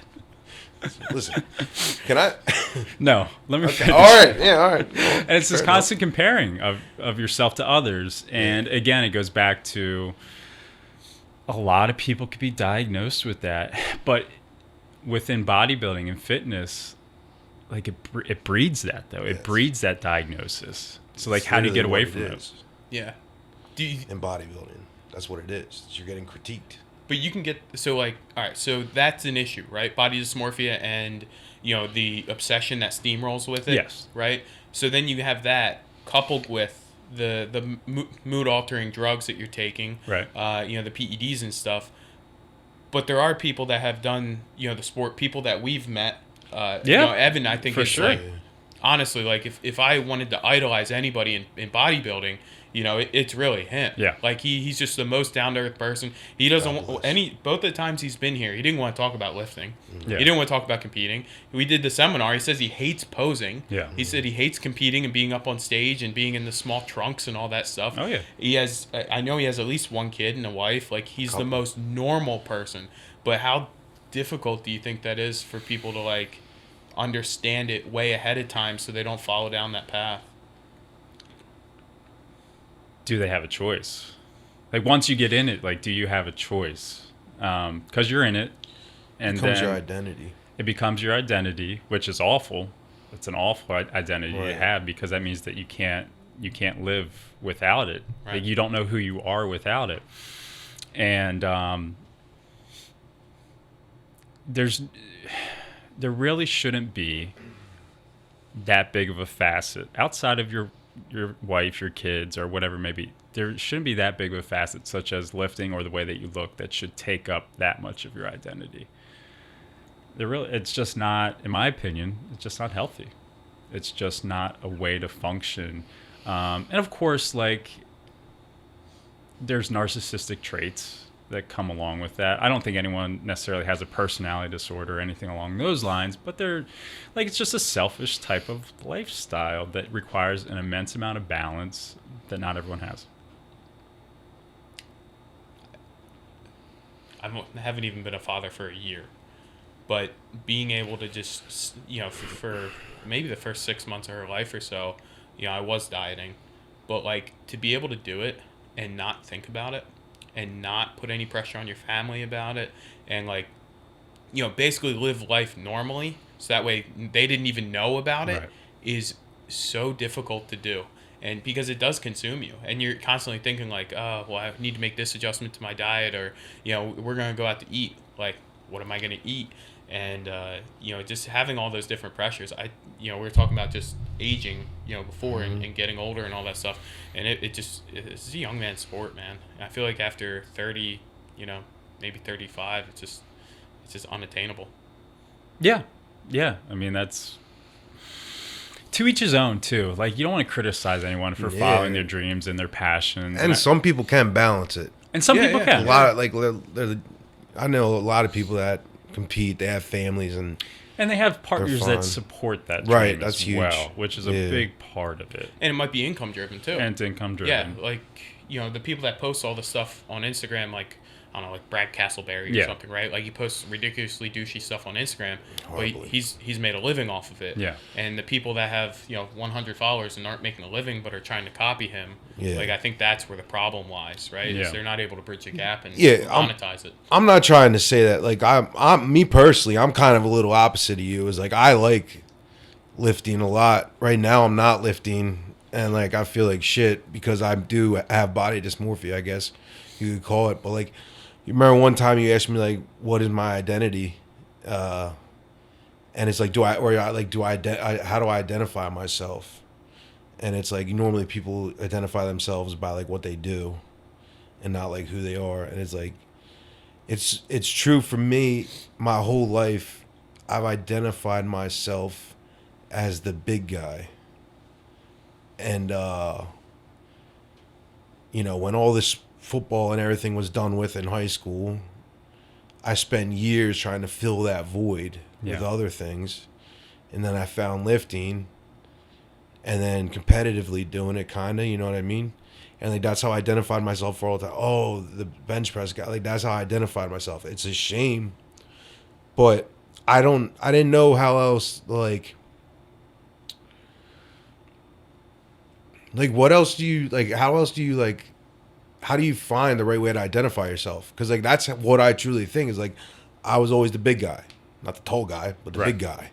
Speaker 1: Listen, can I?
Speaker 2: No, let me finish.
Speaker 1: All right, yeah, all right. Well,
Speaker 2: And it's this constant comparing of yourself to others. And again, it goes back to a lot of people could be diagnosed with that. But within bodybuilding and fitness, it breeds that, though. It breeds that diagnosis. So,
Speaker 1: It's
Speaker 2: how do you get
Speaker 1: literally
Speaker 2: away
Speaker 1: what
Speaker 2: from
Speaker 1: it
Speaker 2: it?
Speaker 1: is
Speaker 3: Yeah.
Speaker 1: in bodybuilding? That's what it is. You're getting critiqued.
Speaker 3: But you can get all right. So that's an issue, right? Body dysmorphia and the obsession that steamrolls with it.
Speaker 2: Yes.
Speaker 3: Right. So then you have that coupled with the mood altering drugs that you're taking.
Speaker 2: Right.
Speaker 3: The PEDs and stuff. But there are people that have done the sport. People that we've met. Evan, I think
Speaker 2: for
Speaker 3: is
Speaker 2: sure.
Speaker 3: Honestly, if I wanted to idolize anybody in bodybuilding. It's really him.
Speaker 2: Yeah.
Speaker 3: He's just the most down to earth person. He doesn't both the times he's been here, he didn't want to talk about lifting.
Speaker 2: Yeah.
Speaker 3: He didn't want to talk about competing. We did the seminar. He says he hates posing.
Speaker 2: Yeah.
Speaker 3: He said he hates competing and being up on stage and being in the small trunks and all that stuff.
Speaker 2: Oh, yeah.
Speaker 3: I know he has at least one kid and a wife. He's the most normal person. But how difficult do you think that is for people to understand it way ahead of time so they don't follow down that path?
Speaker 2: Do they have a choice? Once you get in it, do you have a choice? Because you're in it, and
Speaker 1: It becomes
Speaker 2: then
Speaker 1: your identity.
Speaker 2: it becomes your identity, which is awful. It's an awful identity to
Speaker 1: Right.
Speaker 2: have, because that means that you can't live without it.
Speaker 3: Right.
Speaker 2: You don't know who you are without it, and there really shouldn't be that big of a facet outside of your your wife, your kids, or whatever it may be, there shouldn't be that big of a facet such as lifting or the way that you look that should take up that much of your identity. It's just not, in my opinion, it's just not healthy. It's just not a way to function. And of course, like, there's narcissistic traits that come along with that. I don't think anyone necessarily has a personality disorder or anything along those lines, but they're like, it's just a selfish type of lifestyle that requires an immense amount of balance that not everyone has.
Speaker 3: I haven't even been a father for a year, but being able to just, for maybe the first 6 months of her life or so, I was dieting, but like to be able to do it and not think about it and not put any pressure on your family about it, and like, basically live life normally, so that way they didn't even know about it,
Speaker 2: Right.
Speaker 3: is so difficult to do. And because it does consume you, and you're constantly thinking like, oh, well, I need to make this adjustment to my diet, or, we're going to go out to eat. Like, what am I going to eat? And, just having all those different pressures. We were talking about just aging, before, and getting older and all that stuff. And it's a young man's sport, man. And I feel like after 30, maybe 35, it's just unattainable.
Speaker 2: Yeah. Yeah. I mean, that's to each his own too. Like, you don't want to criticize anyone for following their dreams and their passions.
Speaker 1: And some people can balance it.
Speaker 2: And some people can.
Speaker 1: A lot of, like, I know a lot of people that compete. They have families and
Speaker 2: they have partners that support that dream,
Speaker 1: right, that's
Speaker 2: as
Speaker 1: huge.
Speaker 2: Well, which is a big part of it.
Speaker 3: And it might be income driven too.
Speaker 2: And income driven.
Speaker 3: Yeah, like, the people that post all this stuff on Instagram, like, I don't know, like Brad Castleberry or something, right? Like, he posts ridiculously douchey stuff on Instagram, but he's made a living off of it.
Speaker 2: Yeah.
Speaker 3: And the people that have 100 followers and aren't making a living but are trying to copy him, like, I think that's where the problem lies, right?
Speaker 2: Yeah.
Speaker 3: Is they're not able to bridge the gap and monetize it.
Speaker 1: I'm not trying to say that. Like, I'm me personally, I'm kind of a little opposite of you. Is like, I like lifting a lot. Right now, I'm not lifting, and like, I feel like shit because I do have body dysmorphia, I guess you could call it. But like, you remember one time you asked me, like, what is my identity? And it's like, how do I identify myself? And it's like, normally people identify themselves by like what they do and not like who they are. And it's like, it's true for me. My whole life, I've identified myself as the big guy. And, when all this football and everything was done with in high school, I spent years trying to fill that void with other things. And then I found lifting, and then competitively doing it, kind of, you know what I mean? And like, that's how I identified myself for all the time. Oh, the bench press guy. Like, that's how I identified myself. It's a shame, but I didn't know how else, like what else do you, like, how else do you, like, how do you find the right way to identify yourself? Because, like, that's what I truly think is, like, I was always the big guy. Not the tall guy, but the big guy.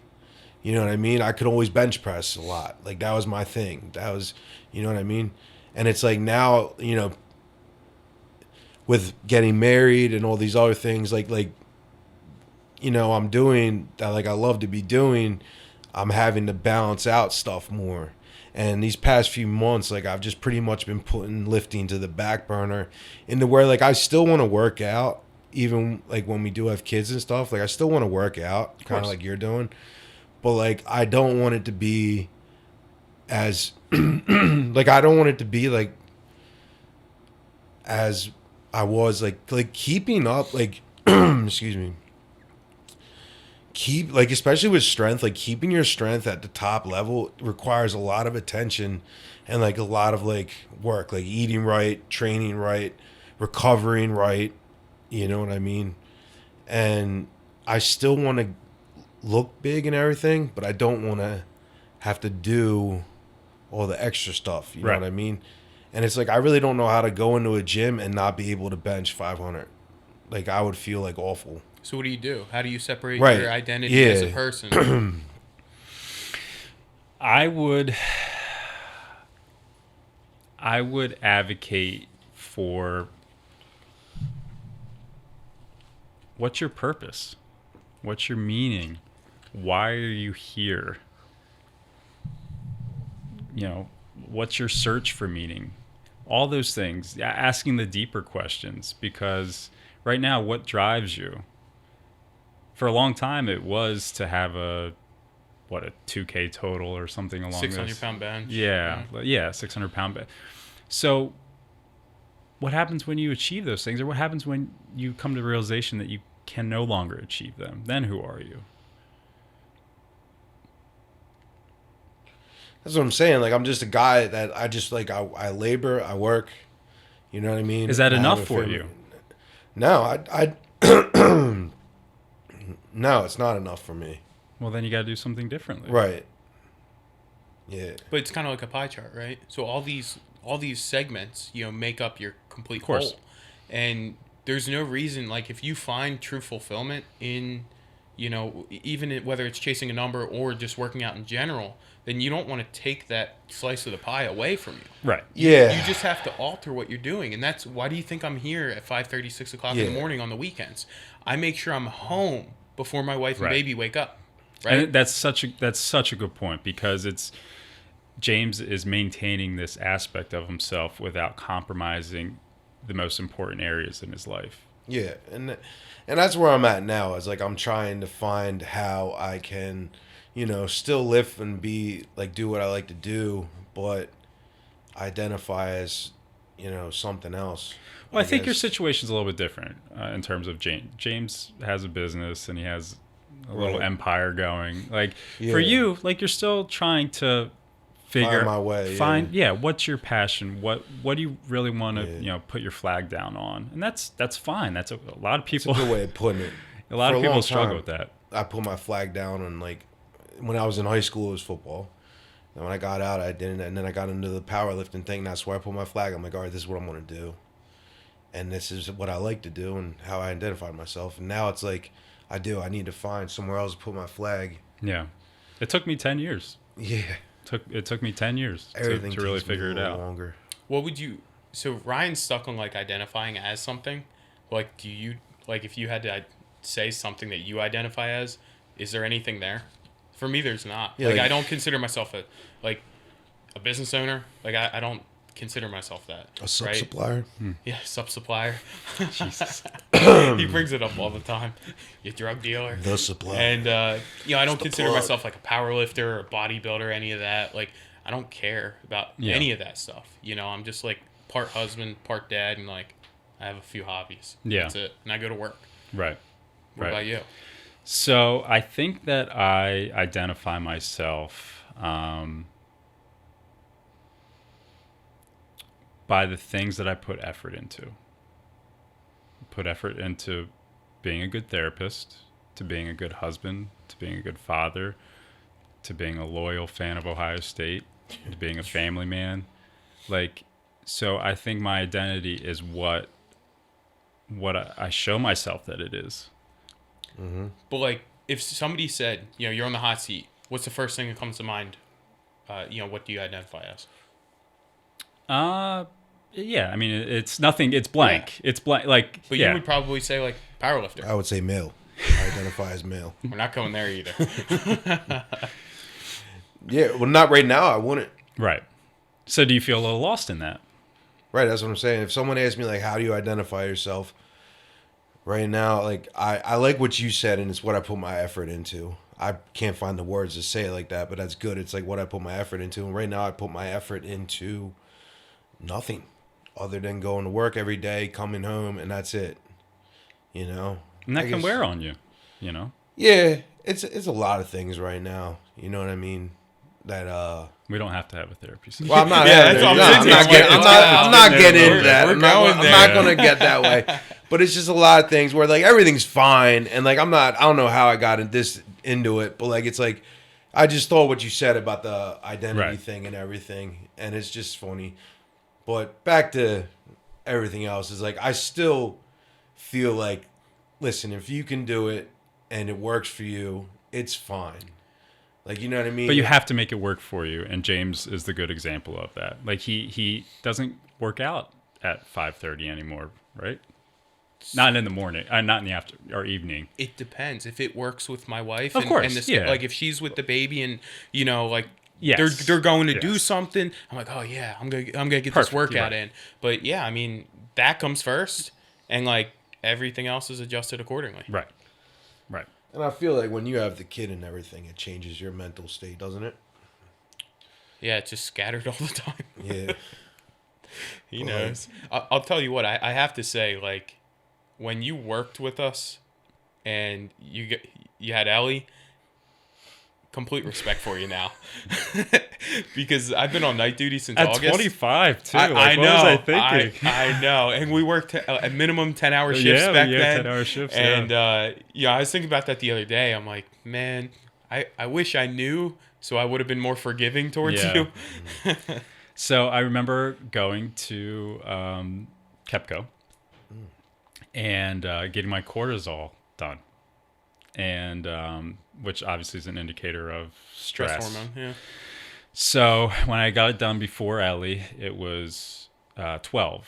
Speaker 1: You know what I mean? I could always bench press a lot. Like, that was my thing. That was, you know what I mean? And it's like now, with getting married and all these other things, like I'm doing that, like, I love to be doing, I'm having to balance out stuff more. And these past few months, like, I've just pretty much been putting lifting to the back burner into where, like, I still want to work out, even, like, when we do have kids and stuff. Like, I still want to work out, kind of like you're doing. But, like, I don't want it to be as, like, I don't want it to be, like, as I was, like keeping up, like, excuse me. Like, especially with strength, like, keeping your strength at the top level requires a lot of attention and, like, a lot of, like, work, like eating right, training right, recovering right, you know what I mean? And I still want to look big and everything, but I don't want to have to do all the extra stuff, you know what I mean? And it's like, I really don't know how to go into a gym and not be able to bench 500. Like, I would feel like awful.
Speaker 3: So what do you do? How do you separate your identity as a person?
Speaker 2: I would advocate for, what's your purpose? What's your meaning? Why are you here? What's your search for meaning? All those things, asking the deeper questions, because right now, what drives you? For a long time, it was to have a 2K total or something along
Speaker 3: 600-pound bench.
Speaker 2: Yeah, 600-pound bench. So what happens when you achieve those things, or what happens when you come to the realization that you can no longer achieve them? Then who are you?
Speaker 1: That's what I'm saying. Like, I'm just a guy that I just like. I labor, I work. You know what I mean?
Speaker 2: Is that
Speaker 1: I have
Speaker 2: enough
Speaker 1: a
Speaker 2: for
Speaker 1: family.
Speaker 2: you?
Speaker 1: No, no, it's not enough for me.
Speaker 2: Well, then you got to do something differently.
Speaker 1: Right. Yeah.
Speaker 3: But it's kind of like a pie chart, right? So all these segments, make up your complete
Speaker 2: Of course.
Speaker 3: whole. And there's no reason, like, if you find true fulfillment in, whether it's chasing a number or just working out in general, then you don't want to take that slice of the pie away from you.
Speaker 2: Right.
Speaker 1: Yeah.
Speaker 3: You just have to alter what you're doing. And that's why do you think I'm here at 5:30, 6 o'clock in the morning on the weekends? I make sure I'm home before my wife and baby wake up. Right.
Speaker 2: And that's such a good point, because James is maintaining this aspect of himself without compromising the most important areas in his life.
Speaker 1: Yeah, and that's where I'm at now. Is like I'm trying to find how I can, still live and be like do what I like to do, but identify as, something else.
Speaker 2: Well, I think your situation's a little bit different in terms of James. James has a business and he has a little empire going. Like for you, like you're still trying to figure
Speaker 1: my way.
Speaker 2: What's your passion? What do you really want to put your flag down on? And that's fine. That's a lot of people.
Speaker 1: That's a good way of putting it.
Speaker 2: A lot of people struggle with that.
Speaker 1: I put my flag down on, like, when I was in high school, it was football. And when I got out, I didn't. And then I got into the powerlifting thing. That's where I put my flag. I'm like, all right, this is what I'm going to do. And this is what I like to do and how I identified myself. And now it's like, I need to find somewhere else to put my flag.
Speaker 2: Yeah. It took me 10 years.
Speaker 1: Yeah.
Speaker 2: It took me 10 years to really figure it out.
Speaker 1: Longer.
Speaker 3: What would you... So Ryan's stuck on, like, identifying as something. Like, do you... Like, if you had to say something that you identify as, is there anything there? For me, there's not.
Speaker 1: Yeah,
Speaker 3: like, I don't consider myself a business owner. Like, I don't consider myself that.
Speaker 1: A sub-supplier?
Speaker 3: Right? Yeah, sub-supplier. Jesus. He brings it up all the time. You drug dealer.
Speaker 1: The supplier.
Speaker 3: And, I don't consider myself like a power lifter or a bodybuilder, any of that. Like, I don't care about any of that stuff. I'm just like part husband, part dad, and like I have a few hobbies.
Speaker 2: Yeah.
Speaker 3: That's it. And I go to work.
Speaker 2: Right.
Speaker 3: What about you?
Speaker 2: So I think that I identify myself by the things that I put effort into. Put effort into being a good therapist, to being a good husband, to being a good father, to being a loyal fan of Ohio State, to being a family man. Like, so I think my identity is what I show myself that it is.
Speaker 1: Mm-hmm.
Speaker 3: But like, if somebody said, you're on the hot seat, what's the first thing that comes to mind? What do you identify as?
Speaker 2: Yeah, I mean, it's nothing. It's blank. Yeah. It's blank. Like,
Speaker 3: but you would probably say like powerlifter.
Speaker 1: I would say male. I identify as male.
Speaker 3: We're not going there either.
Speaker 1: Yeah, well, not right now. I wouldn't.
Speaker 2: Right. So, do you feel a little lost in that?
Speaker 1: Right. That's what I'm saying. If someone asks me like, how do you identify yourself? Right now, like I like what you said, and it's what I put my effort into. I can't find the words to say it like that, but that's good. It's like what I put my effort into, and right now I put my effort into nothing other than going to work every day, coming home, and that's it.
Speaker 2: And that can wear on you.
Speaker 1: Yeah, it's a lot of things right now. You know what I mean? That
Speaker 2: we don't have to have a therapy session.
Speaker 1: Well, I'm not.
Speaker 3: I'm
Speaker 1: not getting into that. I'm not
Speaker 3: going
Speaker 1: to get that way. But it's just a lot of things where like everything's fine, and like I don't know how I got into it, but like it's like I just thought what you said about the identity thing and everything, and it's just funny. But back to everything else is like I still feel like, listen, if you can do it and it works for you, it's fine. Like, you know what I mean?
Speaker 2: But you have to make it work for you, and James is the good example of that. Like he doesn't work out at 5:30 anymore, right? Not in the morning, not in the after or evening.
Speaker 3: It depends if it works with my wife.
Speaker 2: Of course,
Speaker 3: like if she's with the baby and like
Speaker 2: Yes.
Speaker 3: they're going to do
Speaker 2: Yes.
Speaker 3: something. I'm like, oh yeah, I'm gonna get this workout in. But yeah, I mean that comes first, and like everything else is adjusted accordingly.
Speaker 2: Right. Right.
Speaker 1: And I feel like when you have the kid and everything, it changes your mental state, doesn't it?
Speaker 3: Yeah, it's just scattered all the time.
Speaker 1: Yeah.
Speaker 3: He knows. I'll tell you what, I have to say, like, when you worked with us and you had Ellie, complete respect for you now. Because I've been on night duty since
Speaker 2: At
Speaker 3: August.
Speaker 2: 25 too.
Speaker 3: I know.
Speaker 2: What was I thinking?
Speaker 3: I know. And we worked a minimum 10-hour shifts back then.
Speaker 2: 10-hour shifts.
Speaker 3: And I was thinking about that the other day. I'm like, man, I wish I knew, so I would have been more forgiving towards you.
Speaker 2: So I remember going to Kepco and getting my cortisol done, and which obviously is an indicator of stress
Speaker 3: hormone. Yeah.
Speaker 2: So when I got it done before Ellie, it was 12,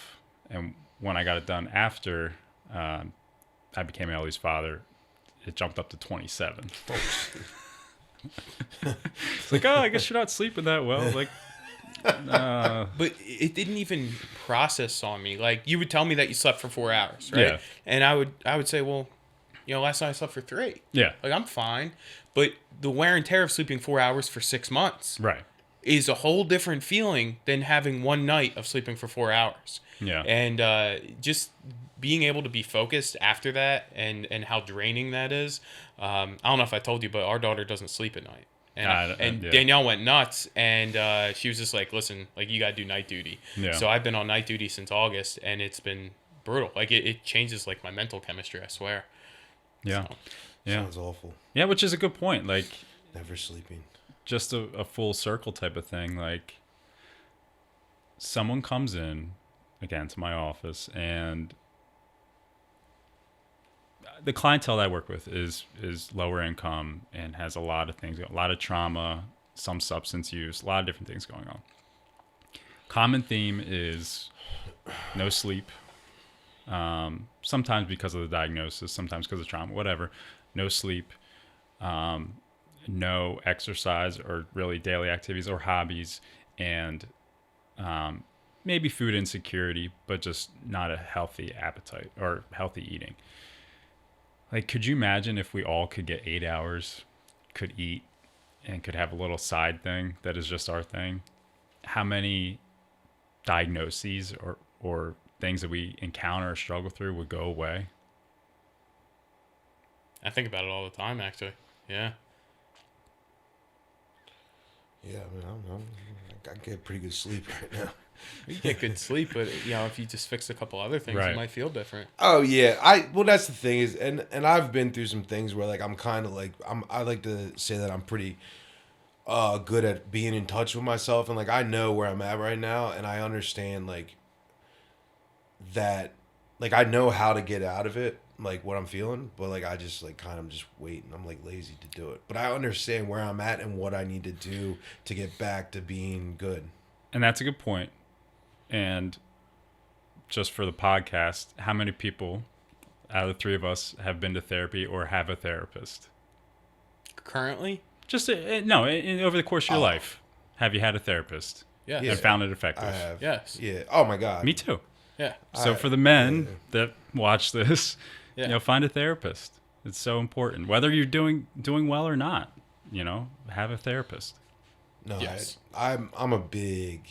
Speaker 2: and when I got it done after I became Ellie's father, it jumped up to 27. It's like, oh, I guess you're not sleeping that well. Like,
Speaker 3: but it didn't even process on me. Like, you would tell me that you slept for 4 hours, right?
Speaker 2: Yeah.
Speaker 3: And I would say, well, last night I slept for 3.
Speaker 2: Yeah.
Speaker 3: Like, I'm fine. But the wear and tear of sleeping 4 hours for 6 months
Speaker 2: Right.
Speaker 3: is a whole different feeling than having one night of sleeping for 4 hours.
Speaker 2: Yeah.
Speaker 3: And just being able to be focused after that and how draining that is. I don't know if I told you, but our daughter doesn't sleep at night. And
Speaker 2: Yeah.
Speaker 3: Danielle went nuts, and she was just like, listen, like, you got to do night duty.
Speaker 2: Yeah.
Speaker 3: So I've been on night duty since August, and it's been brutal. Like, it changes, like, my mental chemistry, I swear.
Speaker 2: Yeah.
Speaker 3: So.
Speaker 2: Yeah.
Speaker 1: Sounds awful.
Speaker 2: Yeah, which is a good point. Like,
Speaker 1: Never sleeping.
Speaker 2: just a full circle type of thing. Like, someone comes in, again, to my office, and the clientele that I work with is lower income and has a lot of things, a lot of trauma, some substance use, a lot of different things going on. Common theme is no sleep. Sometimes because of the diagnosis, sometimes because of trauma, whatever. No sleep, no exercise or really daily activities or hobbies, and maybe food insecurity, but just not a healthy appetite or healthy eating. Like, could you imagine if we all could get 8 hours, could eat, and could have a little side thing that is just our thing? How many diagnoses or things that we encounter or struggle through would go away?
Speaker 3: I think about it all the time, actually. Yeah.
Speaker 1: Yeah, I mean, I don't know. I get pretty good sleep right now.
Speaker 3: You get good sleep, but if you just fix a couple other things,
Speaker 2: Right.
Speaker 3: it might feel different.
Speaker 1: Oh yeah, well that's the thing is, and I've been through some things where like I'm kind of like I like to say that I'm pretty good at being in touch with myself, and like I know where I'm at right now, and I understand like that, like I know how to get out of it, like what I'm feeling, but like I just like kind of just wait, and I'm like lazy to do it. But I understand where I'm at and what I need to do to get back to being good.
Speaker 2: And that's a good point. And just for the podcast, how many people out of the three of us have been to therapy or have a therapist?
Speaker 3: Currently?
Speaker 2: Just over the course of your life, have you had a therapist?
Speaker 3: Yes.
Speaker 2: And found it effective?
Speaker 1: I have.
Speaker 3: Yes.
Speaker 1: Yeah. Oh my God.
Speaker 2: Me too.
Speaker 3: Yeah.
Speaker 2: So for the men that watch this,
Speaker 3: Yeah.
Speaker 2: find a therapist. It's so important. Whether you're doing well or not, have a therapist.
Speaker 1: No,
Speaker 3: Yes.
Speaker 1: I'm a big.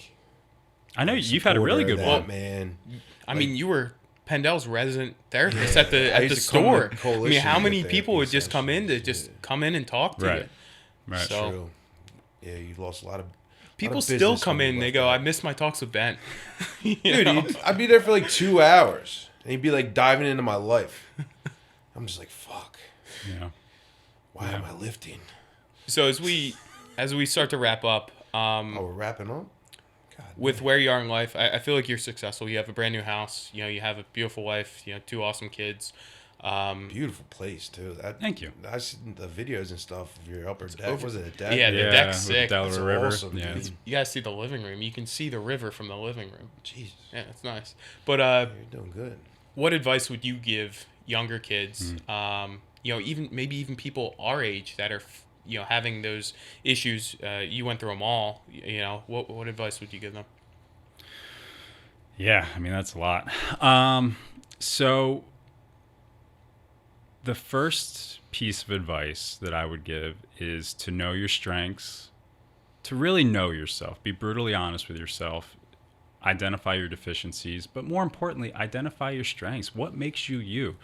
Speaker 2: I know you've had a really good
Speaker 1: supporter of
Speaker 2: one.
Speaker 1: that, man.
Speaker 3: I mean, you were Pendel's resident therapist
Speaker 1: Yeah,
Speaker 3: at the
Speaker 1: I
Speaker 3: at
Speaker 1: used
Speaker 3: the
Speaker 1: to come
Speaker 3: store.
Speaker 1: with
Speaker 3: I
Speaker 1: coalition
Speaker 3: mean, how
Speaker 1: with
Speaker 3: many
Speaker 1: therapy
Speaker 3: people would just come in to
Speaker 1: sessions,
Speaker 3: just
Speaker 1: yeah.
Speaker 3: come in and talk to
Speaker 2: Right.
Speaker 3: you?
Speaker 2: Right.
Speaker 3: So-
Speaker 1: True. Yeah, you lost a lot of.
Speaker 3: People
Speaker 1: of
Speaker 3: still
Speaker 1: business
Speaker 3: come
Speaker 1: when
Speaker 3: in.
Speaker 1: you
Speaker 3: They
Speaker 1: left
Speaker 3: go,
Speaker 1: that.
Speaker 3: "I miss my talks with Ben." You
Speaker 1: Dude,
Speaker 3: know?
Speaker 1: I'd be there for like 2 hours, and he'd be like diving into my life. I'm just like, fuck.
Speaker 2: Yeah.
Speaker 1: Why am I lifting?
Speaker 3: So as we start to wrap up,
Speaker 1: Oh, we're wrapping up. God.
Speaker 3: with where you are in life, I feel like you're successful. You have a brand new house. You have a beautiful wife. 2 awesome kids.
Speaker 1: Beautiful place too.
Speaker 2: Thank you.
Speaker 1: I seen the videos and stuff of your upper deck.
Speaker 3: over-
Speaker 1: Was it a deck?
Speaker 3: Yeah, the deck's
Speaker 2: with
Speaker 3: sick.
Speaker 2: Delaware
Speaker 1: That's
Speaker 2: River.
Speaker 1: awesome,
Speaker 2: Yeah.
Speaker 1: dude.
Speaker 3: You guys see the living room. You can see the river from the living room.
Speaker 1: Jesus,
Speaker 3: Yeah, it's nice. But
Speaker 1: you're doing good.
Speaker 3: what advice would you give younger kids?
Speaker 2: Hmm.
Speaker 3: Even maybe even people our age that are having those issues, you went through them all. What advice would you give them?
Speaker 2: Yeah, I mean, that's a lot. So the first piece of advice that I would give is to know your strengths, to really know yourself, be brutally honest with yourself, identify your deficiencies, but more importantly, identify your strengths. What makes you you?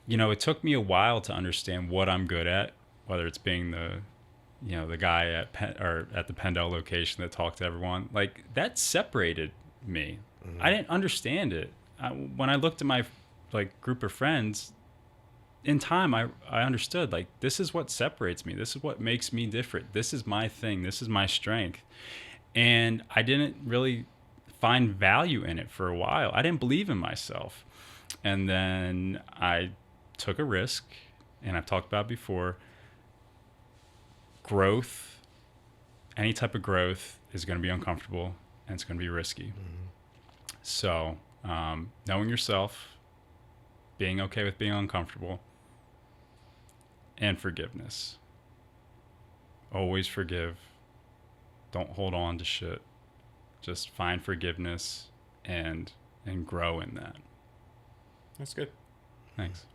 Speaker 2: It took me a while to understand what I'm good at, whether it's being the guy at at the Pendel location that talked to everyone. Like, that separated me. Mm-hmm. I didn't understand it. When I looked at my group of friends, in time I understood, like, this is what separates me. This is what makes me different. This is my thing. This is my strength. And I didn't really find value in it for a while. I didn't believe in myself. And then I took a risk, and I've talked about before, growth, any type of growth is going to be uncomfortable and it's going to be risky. Mm-hmm. So, knowing yourself, being okay with being uncomfortable, and forgiveness. Always forgive. Don't hold on to shit. Just find forgiveness and grow in that.
Speaker 3: That's good.
Speaker 2: Thanks.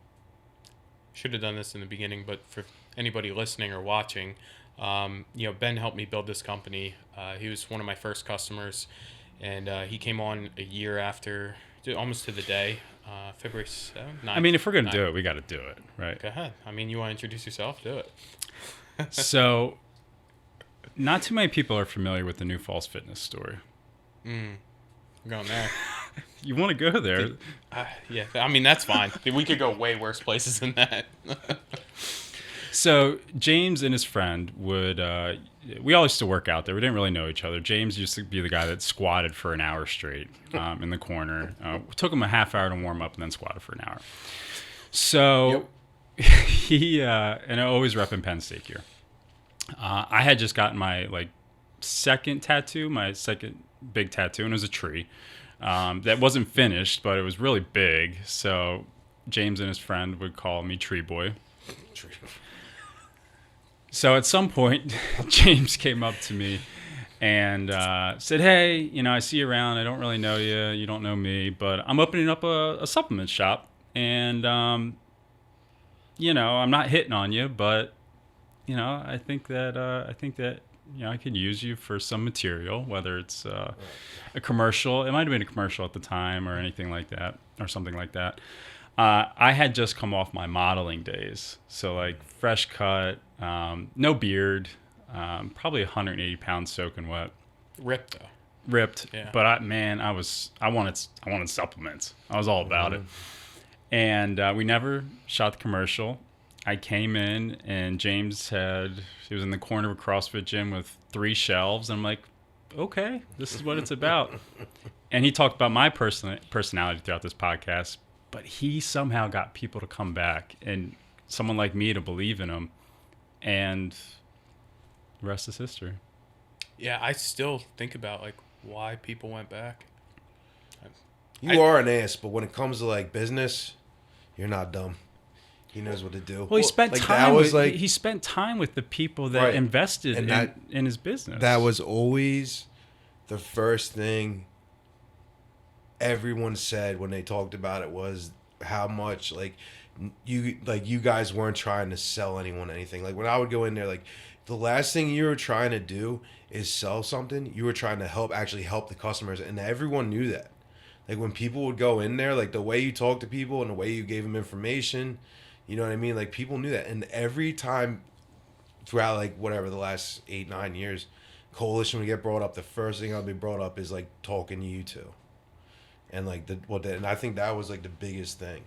Speaker 3: Should have done this in the beginning, but for anybody listening or watching, Ben helped me build this company. He was one of my first customers, and he came on a year after, almost to the day, February 7th. 9th,
Speaker 2: I mean, if we're going to do it, we got to do it, right?
Speaker 3: Go ahead. I mean, you want to introduce yourself? Do it.
Speaker 2: So, not too many people are familiar with the New Falls Fitness story.
Speaker 3: I'm going there.
Speaker 2: You want to go there?
Speaker 3: Yeah, I mean, that's fine. We could go way worse places than that.
Speaker 2: So James and his friend would, we all used to work out there. We didn't really know each other. James used to be the guy that squatted for an hour straight in the corner. It took him a half hour to warm up and then squatted for an hour. So he, and I always repping Penn State gear. I had just gotten my second tattoo, my second big tattoo, and it was a tree. That wasn't finished, but it was really big. So James and his friend would call me Tree Boy. So at some point, James came up to me and said, "Hey, I see you around. I don't really know you. You don't know me, but I'm opening up a supplement shop, and I'm not hitting on you, but I think that I could use you for some material, whether it's a commercial. It might have been a commercial at the time or anything like that, or something like that." I had just come off my modeling days, so fresh cut, no beard, probably 180 pounds soaking wet.
Speaker 3: Ripped though.
Speaker 2: Ripped,
Speaker 3: yeah.
Speaker 2: But I wanted supplements. I was all about it, and we never shot the commercial. I came in and James he was in the corner of a CrossFit gym with 3 shelves. And I'm like, okay, this is what it's about. And he talked about my personality throughout this podcast, but he somehow got people to come back and someone like me to believe in him. And the rest is history.
Speaker 3: Yeah, I still think about why people went back.
Speaker 1: You are an ass, but when it comes to business, you're not dumb. He knows what to do.
Speaker 2: Well, he spent time. He spent time with the people that invested in his business.
Speaker 1: That was always the first thing everyone said when they talked about it, was how much you guys weren't trying to sell anyone anything. When I would go in there, the last thing you were trying to do is sell something. You were trying to help the customers, and everyone knew that. When people would go in there, the way you talked to people and the way you gave them information. You know what I mean? People knew that. And every time throughout, the last 8-9 years, Coalition would get brought up, the first thing I'll be brought up is, talking to you two. And, and I think that was, the biggest thing.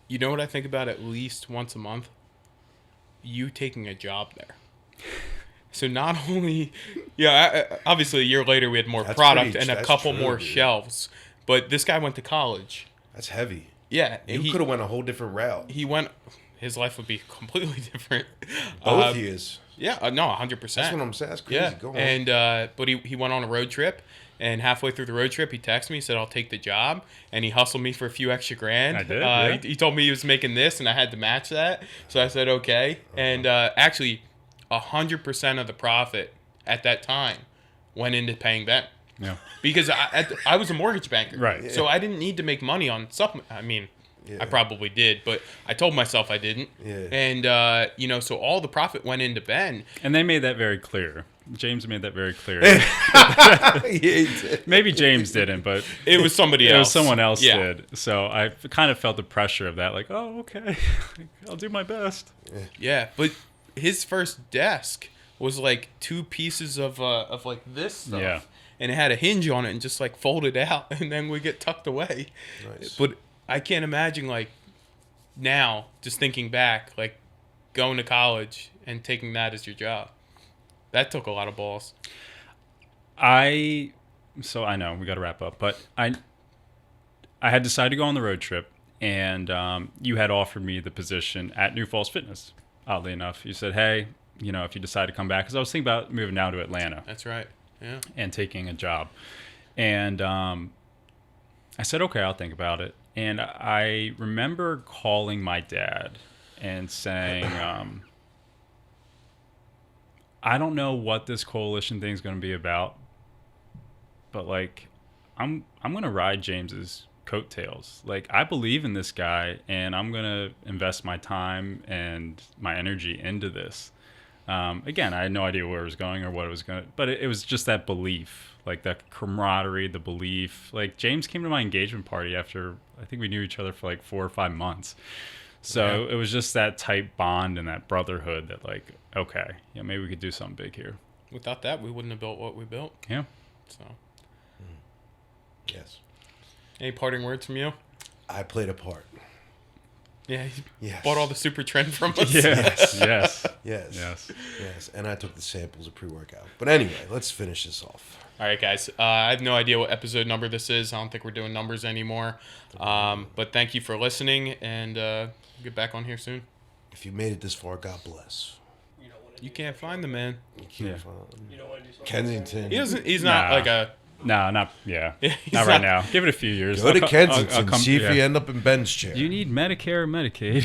Speaker 3: You know what I think about at least once a month? You taking a job there. So not only... obviously a year later we had more product and a couple more shelves. But this guy went to college.
Speaker 1: That's heavy.
Speaker 3: Yeah.
Speaker 1: He could have went a whole different route.
Speaker 3: His life would be completely different.
Speaker 1: Both he is.
Speaker 3: Yeah, no, 100%.
Speaker 1: That's what I'm saying. That's crazy.
Speaker 3: Yeah.
Speaker 1: Go on.
Speaker 3: And, but he went on a road trip, and halfway through the road trip, he texted me, he said, "I'll take the job," and he hustled me for a few extra grand.
Speaker 2: I did, yeah.
Speaker 3: He told me he was making this, and I had to match that, so I said, okay. And actually, 100% of the profit at that time went into paying Ben.
Speaker 2: Yeah.
Speaker 3: Because I was a mortgage banker.
Speaker 2: Right.
Speaker 3: So I didn't need to make money on supplement. I mean, I probably did, but I told myself I didn't.
Speaker 1: Yeah.
Speaker 3: And, so all the profit went into Ben.
Speaker 2: And they made that very clear. James made that very clear.
Speaker 1: Yeah,
Speaker 2: Maybe James didn't, but
Speaker 3: It was somebody else.
Speaker 2: it was someone else
Speaker 3: Yeah.
Speaker 2: did. So I kind of felt the pressure of that. Like, oh, okay, I'll do my best.
Speaker 3: Yeah, but his first desk was like 2 pieces of like this stuff.
Speaker 2: Yeah.
Speaker 3: And it had a hinge on it and just like folded out and then we get tucked away.
Speaker 1: Nice.
Speaker 3: But I can't imagine like now, just thinking back, like going to college and taking that as your job. That took a lot of balls.
Speaker 2: So I know we got to wrap up, but I had decided to go on the road trip, and you had offered me the position at New Falls Fitness. Oddly enough, you said, "Hey, if you decide to come back," because I was thinking about moving down to Atlanta.
Speaker 3: That's right. Yeah.
Speaker 2: And taking a job, and I said, "Okay, I'll think about it." And I remember calling my dad and saying, "I don't know what this coalition thing is going to be about, but like, I'm going to ride James's coattails. Like, I believe in this guy, and I'm going to invest my time and my energy into this." Again, I had no idea where it was going or what it was going to, but it was just that belief, like that camaraderie, the belief. Like, James came to my engagement party after, I think we knew each other for like 4 or 5 months. So it was just that tight bond and that brotherhood that, like, okay, maybe we could do something big here.
Speaker 3: Without that, we wouldn't have built what we built.
Speaker 2: Yeah.
Speaker 3: So,
Speaker 1: Yes.
Speaker 3: any parting words from you?
Speaker 1: I played a part.
Speaker 3: Yeah, you
Speaker 1: Yes.
Speaker 3: bought all the super trend from us.
Speaker 2: Yes. Yes.
Speaker 1: Yes.
Speaker 2: Yes.
Speaker 1: Yes. And I took the samples of pre-workout. But anyway, let's finish this off.
Speaker 3: All right, guys. I have no idea what episode number this is. I don't think we're doing numbers anymore. But thank you for listening, and get back on here soon.
Speaker 1: If you made it this far, God bless.
Speaker 3: You can't find the man.
Speaker 1: You can't
Speaker 2: Yeah.
Speaker 1: find Kensington.
Speaker 3: He doesn't. He's not
Speaker 2: Nah.
Speaker 3: like a.
Speaker 2: No, not yeah.
Speaker 3: He's
Speaker 2: Not right
Speaker 3: not-
Speaker 2: now. Give it a few years.
Speaker 1: Go to
Speaker 2: I'll
Speaker 1: Kensington.
Speaker 2: come-
Speaker 1: See if
Speaker 2: yeah.
Speaker 1: you end up in Ben's chair.
Speaker 2: Do you need Medicare or Medicaid?